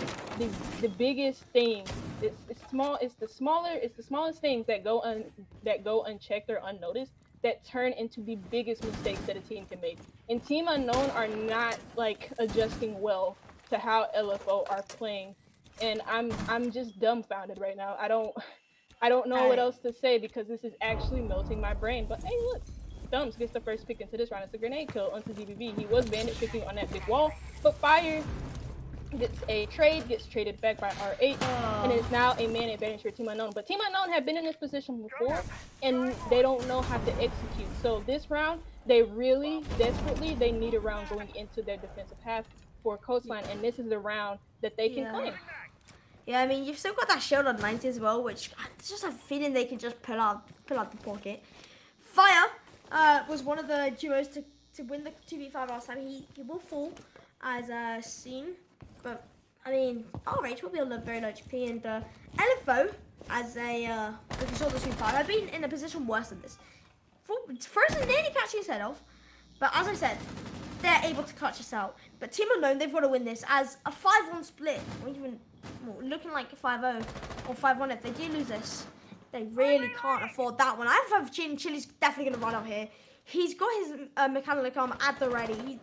the biggest things. It's small. It's the smallest things that go unchecked or unnoticed that turn into the biggest mistakes that a team can make. And Team Unknown are not like adjusting well to how LFO are playing, and I'm just dumbfounded right now. I don't know what else to say because this is actually melting my brain. But hey, look. Thumbs gets the first pick into this round. It's a grenade kill onto DBB. He was bandit picking on that big wall, but Fire gets a trade, gets traded back by R8, and is now a man advantage for Team Unknown. But Team Unknown have been in this position before, and they don't know how to execute. So this round, they really desperately they need a round going into their defensive half for Coastline, and this is the round that they can claim. Yeah, I mean, you've still got that shield on 90 as well, which it's just a feeling they can just pull out the pocket. Fire was one of the duos to win the 2v5 last time. He will fall as seen, but I mean, RH will be on a very low HP, and LFO as a if you saw the 2v5, I've been in a position worse than this. Frozen nearly catching his head off, but as I said, they're able to clutch us out. But Team Unknown, they've got to win this as a 5-1 split, or even looking like a 5-0 or 5-1 if they do lose this. They really can't afford that one. I have Chili's definitely going to run up here. He's got his mechanical arm at the ready.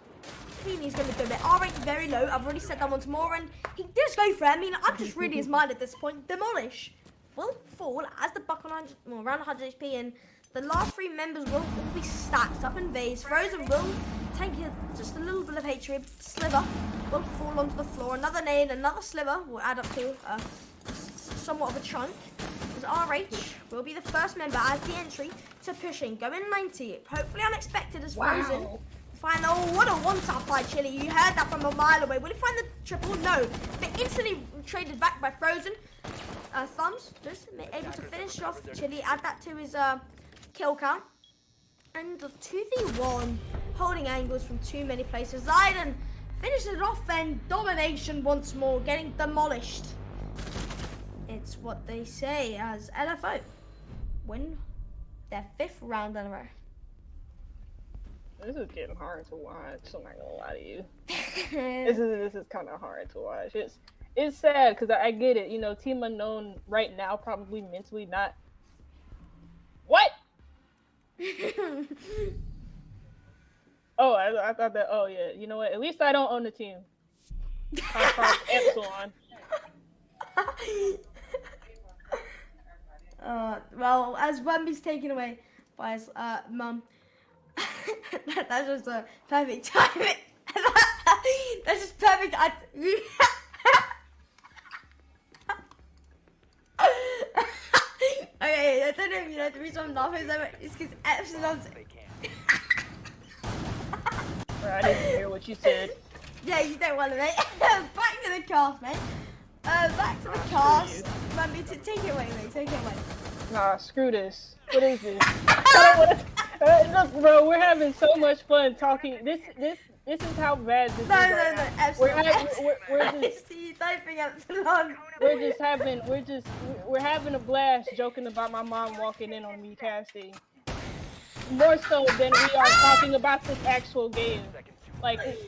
He's going to do it. RH very low. I've already said that once more, and he does go for it. I mean, I'm just really his mind at this point. Demolish will fall as the buck on around 100 HP, and the last three members will all be stacked up in vase. Frozen will take just a little bit of hatred. Sliver will fall onto the floor. Another nade, another sliver will add up to somewhat of a chunk. RH will be the first member as the entry to pushing, going 90. Hopefully unexpected as Frozen. Find, oh, what a one-tap by Chili. You heard that from a mile away. Will he find the triple? No. But instantly traded back by Frozen. Thumbs just able to finish off Chili, add that to his kill count. And the 2v1 holding angles from too many places. Zayden finishes off and domination once more, getting demolished. It's what they say as LFO win their 5th round in a row. This is getting hard to watch. I'm not gonna lie to you. This is kind of hard to watch. It's sad because I get it. You know, Team Unknown right now probably mentally not. What? Oh, I thought that. Oh yeah. You know what? At least I don't own the team. Epsilon. Well, as Wemby's taken away by his mum, that's just a perfect timing. That's just perfect. Okay, I don't know if you know the reason I'm laughing is because Epsilon's. I didn't hear what you said. Yeah, you don't want to, mate. Back to the cast, mate. Back to the cast. Wemby, take it away, mate. Take it away. Nah, screw this. What is this? I don't wanna, look, bro, we're having so much fun talking. This is how bad this is. No, Epsilon. We're just you typing Epsilon. We're having a blast joking about my mom walking in on me casting. More so than we are talking about this actual game. Like it's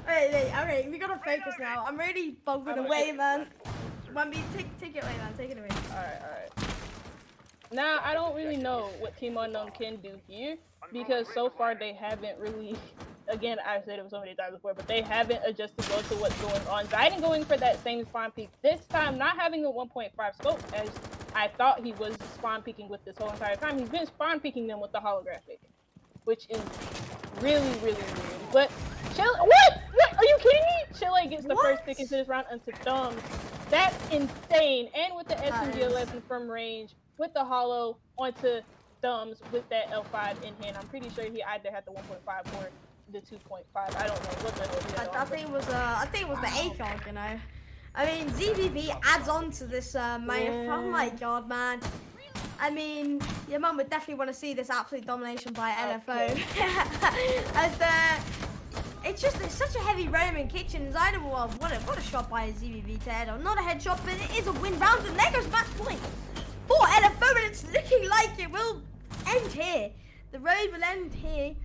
Wait, alright, we gotta focus now. I'm really bugging away, man. Wemby, take it away, man. Take it away. Alright. Now, I don't really know what Team Unknown can do here, because so far they haven't really, again, I've said it so many times before, but they haven't adjusted well to what's going on. Zayden going for that same spawn peek, this time not having a 1.5 scope, as I thought he was spawn peeking with this whole entire time. He's been spawn peeking them with the holographic, which is really, really weird. But Chile, what? Are you kidding me? Chile gets the first pick into this round onto Thumbs. That's insane. And with the SMG-11 from range, with the holo onto Thumbs with that L5 in hand. I'm pretty sure he either had the 1.5 or the 2.5. I don't know what the hell. I think it was the ACOG, you know. I mean, ZBV adds on to this, man. Oh my god, man. I mean, your mum would definitely want to see this absolute domination by LFO. Okay. As it's such a heavy Roman kitchen. Zyda, well, what a shot by ZBB to head on. Not a headshot, but it is a win round, and there goes match point for LFO, and it's looking like it will end here. The road will end here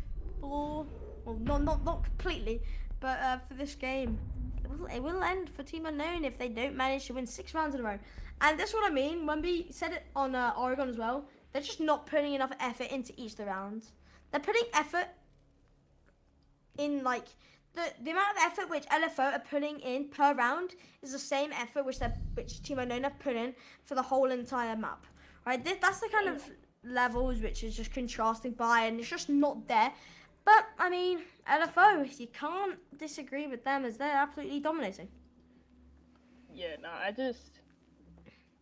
for, well, not completely, but for this game. It will end for Team Unknown if they don't manage to win 6 rounds in a row. And that's what I mean. When we said it on Oregon as well, they're just not putting enough effort into each of the rounds. They're putting effort in, like, the amount of effort which LFO are putting in per round is the same effort which Team Unknown have put in for the whole entire map. Right? That's the kind of levels which is just contrasting by, and it's just not there. But, I mean, LFO, you can't disagree with them as they're absolutely dominating. Yeah, no,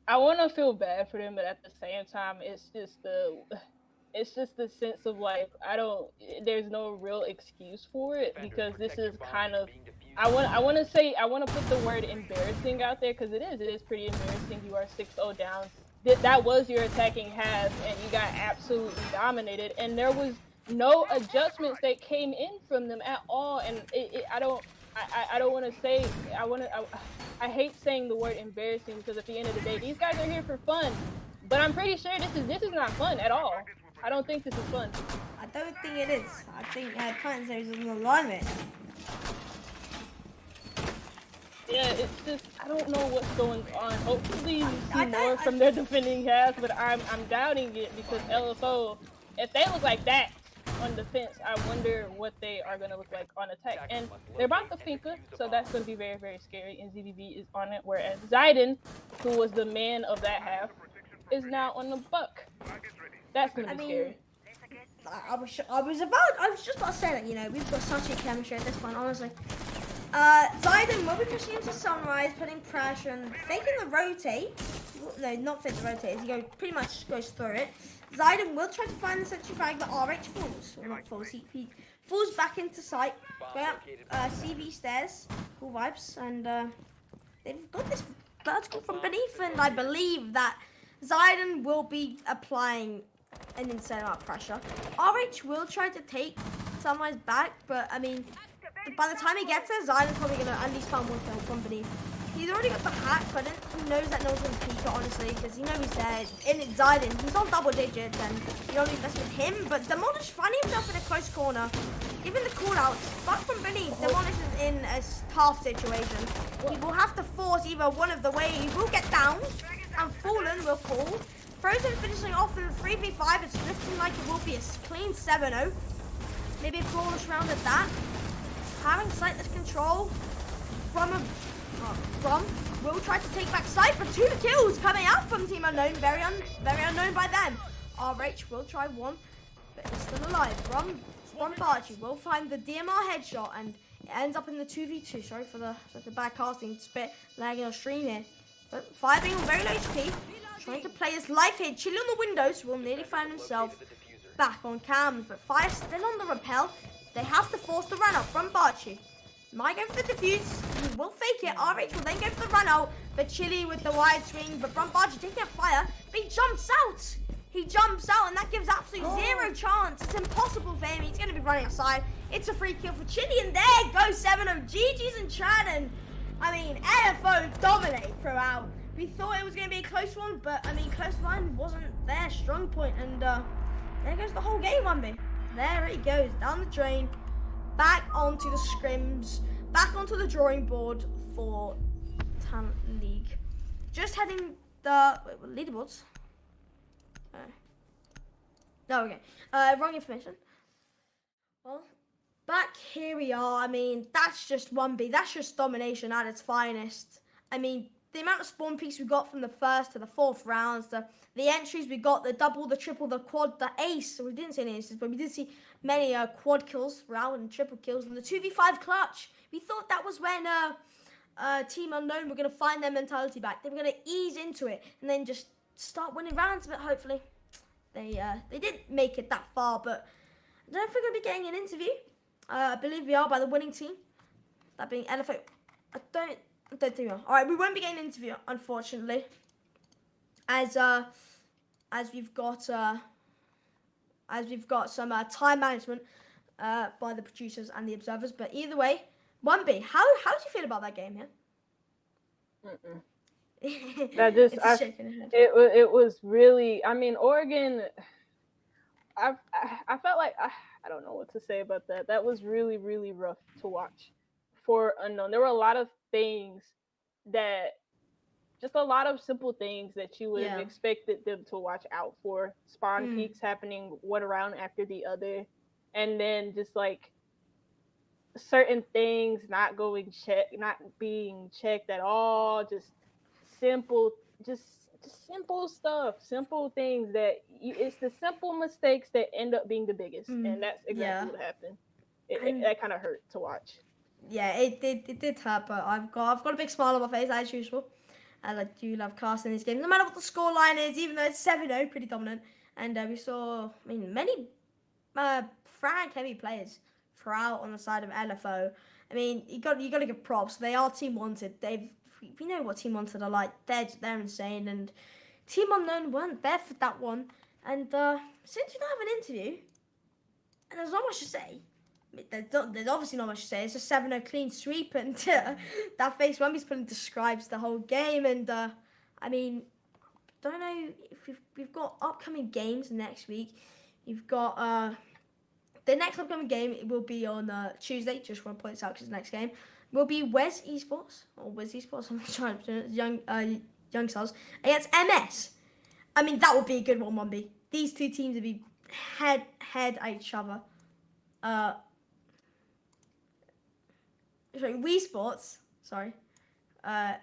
I want to feel bad for them, but at the same time, it's just the sense of like, there's no real excuse for it, because this is kind of, I want to put the word embarrassing out there, because it is pretty embarrassing. You are 6-0 down. That was your attacking half, and you got absolutely dominated, and there was no adjustments that came in from them at all. And I don't want to say, I hate saying the word embarrassing, because at the end of the day, these guys are here for fun, but I'm pretty sure this is not fun at all. I don't think this is fun. I don't think it is. I think Clinton is on the alignment. Yeah, it's just, I don't know what's going on. Hopefully you see more from their defending half, but I'm doubting it, because LFO, if they look like that on defense, I wonder what they are going to look like on attack. And they're about to Finka, so that's going to be very, very scary, and ZBB is on it, whereas Zayden, who was the man of that half, is now on the buck. That's going to be scary. I was just about to say that, you know, we've got such a chemistry at this point, honestly. Zayden will be pushing into Sunrise, putting pressure and faking the rotate. No, not fake the rotate. He pretty much goes through it. Zayden will try to find the central frag, but RH falls. Or not falls, he falls back into sight. Going up CV stairs. Cool vibes. And they've got this vertical from beneath, and I believe that Zayden will be applying an insane amount of pressure. RH will try to take Sunrise back, but I mean, by the time he gets there, Zayden's probably going to at least find one kill from beneath. He's already got the hack, but he knows that no one's going to peek it, honestly, because you know he's there. In it's Zayden, he's on double digits, and you don't need to mess with him. But Demolish finding himself in a close corner, given the call-outs, but from beneath, Demolish is in a tough situation. He will have to force either one of the way. He will get down, and Fallen will fall. Frozen finishing off in the 3v5. It's looking like it will be a clean 7-0. Maybe a flawless round at that. Having sightless control from will try to take back sight, but 2 kills coming out from Team Unknown. Very unknown by them. RH will try one, but it's still alive. Rum Bargy will find the DMR headshot, and it ends up in the 2v2. Sorry for the bad casting. It's a bit lagging on stream here. But Fire being on very low HP, trying to play his life here. Chilly on the windows, will nearly find himself back on cams, but Fire still on the rappel. They have to force the run out from Barchi. Might go for the defuse. He will fake it. RH will then go for the run out. But Chilly with the wide swing. But from Barchi taking out Fire. But he jumps out. He jumps out, and that gives absolutely zero chance. It's impossible for him. He's going to be running outside. It's a free kill for Chilly, and there goes 7-0. GG's and Channon. I mean, LFO dominate throughout. We thought it was going to be a close one, but I mean, close line wasn't their strong point, and there goes the whole game, 1B. There it goes, down the drain, back onto the scrims, back onto the drawing board for Talent League. Just heading the leaderboards. No, okay. Wrong information. Well, back here we are. I mean, that's just 1B. That's just domination at its finest. I mean, the amount of spawn peaks we got from the first to the fourth rounds, the entries we got, the double, the triple, the quad, the ace. So we didn't see any aces, but we did see many quad kills, round and triple kills, and the 2v5 clutch. We thought that was when Team Unknown were going to find their mentality back. They were going to ease into it and then just start winning rounds, but hopefully they didn't make it that far. But I don't know if we're going to be getting an interview. I believe we are by the winning team, that being LFO. I don't think we are. Alright, we won't be getting an interview, unfortunately. As as we've got some time management by the producers and the observers. But either way, 1B, how do you feel about that game here? That just It's a shaking head. it was really. I mean, Oregon. I felt like I don't know what to say about that. That was really really rough to watch for unknown. There were a lot of things that just a lot of simple things that you would have Yeah. expected them to watch out for. Spawn Mm. peaks happening one around after the other, and then just like certain things not being checked at all. Just simple, just simple stuff, simple things that it's the simple mistakes that end up being the biggest, and that's exactly Yeah. what happened. And- That kind of hurt to watch. Yeah, it did hurt, but I've got a big smile on my face as usual. And I do love casting these games, no matter what the scoreline is, even though it's 7-0, pretty dominant. And we saw, I mean, many frag heavy players throughout on the side of LFO. I mean, you got to give props. They are Team Wanted. We know what Team Wanted are like. They're insane, and Team Unknown weren't there for that one. And since we don't have an interview, and there's not much to say. There's obviously not much to say. It's a 7-0 clean sweep, and that face Wemby's putting describes the whole game. And I mean, don't know if we've got upcoming games next week. You've got the next upcoming game will be on Tuesday. Just want to point this out because the next game will be Wes Esports or Wes Esports. I'm not trying to pronounce Young Stars against MS. I mean, that would be a good one. 1B. These two teams would be head at each other. Sorry, Wii Sports. Sorry. Oh,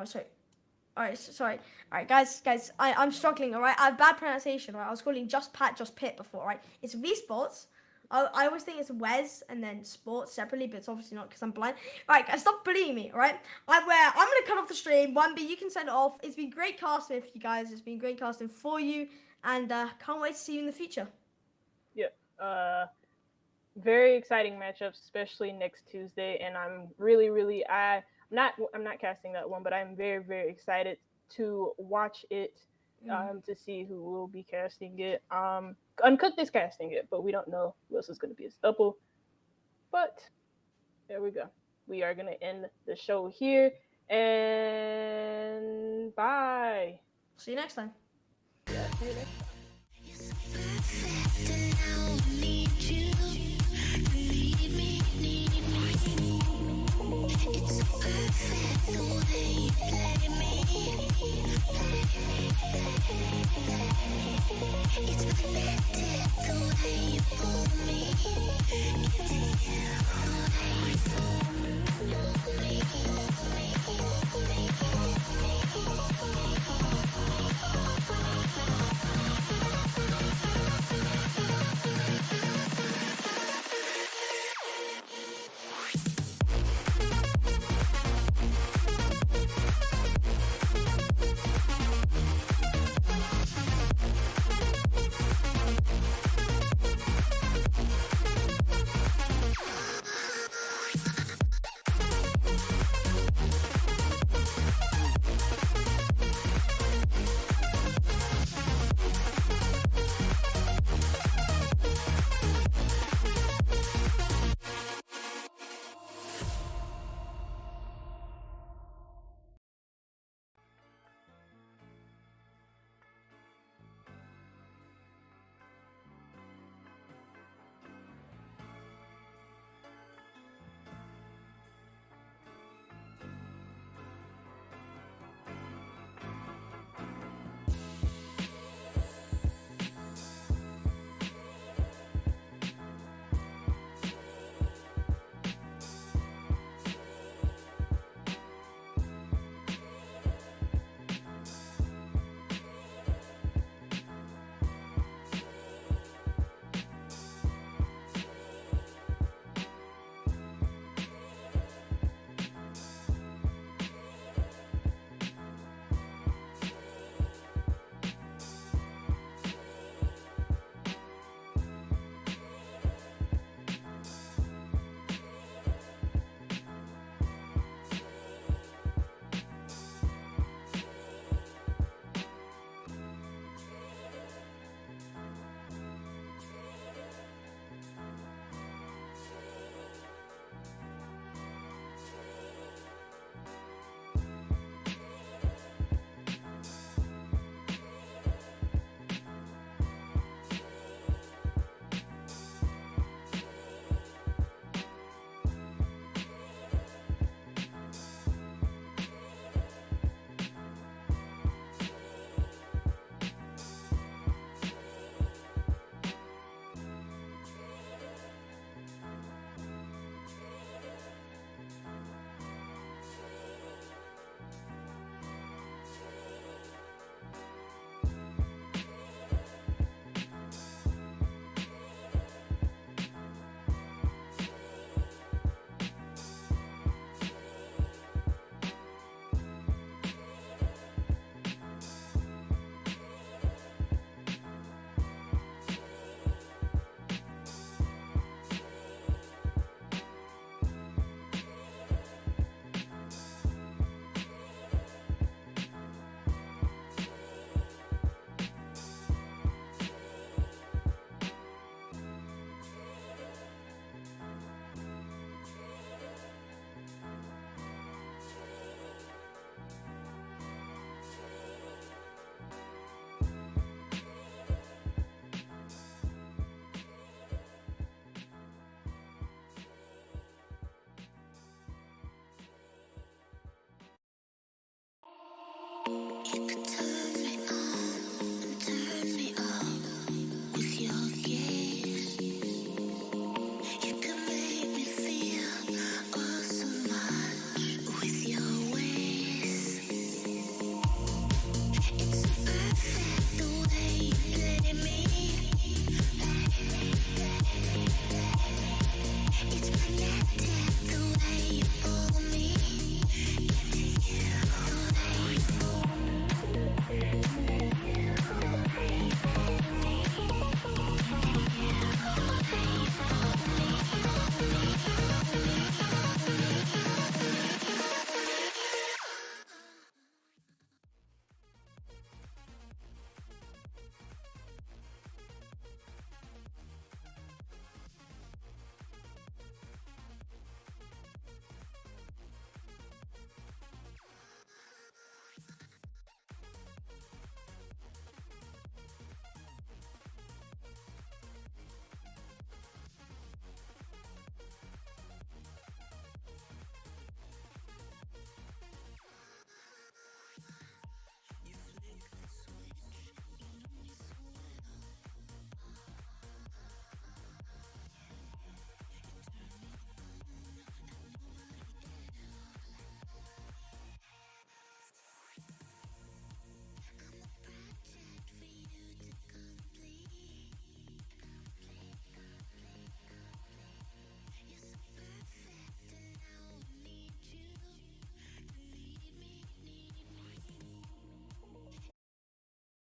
sorry. Alright, sorry. Alright, guys, I'm struggling, alright? I have bad pronunciation, alright? I was calling just Pat, just Pit before, alright? It's Wii Sports. I always think it's Wes and then Sports separately, but it's obviously not because I'm blind. Alright, guys, stop bullying me, alright? I'm going to cut off the stream. 1B, you can send it off. It's been great casting for you guys. It's been great casting for you. And can't wait to see you in the future. Yeah. Very exciting matchups, especially next Tuesday, and I'm really I'm not casting that one, but I'm very very excited to watch it, to see who will be casting it. Uncooked is casting it, but we don't know who else is going to be as double. But there we go. We are going to end the show here, and bye. See you next time. Yeah, see you next time. Perfect and now we need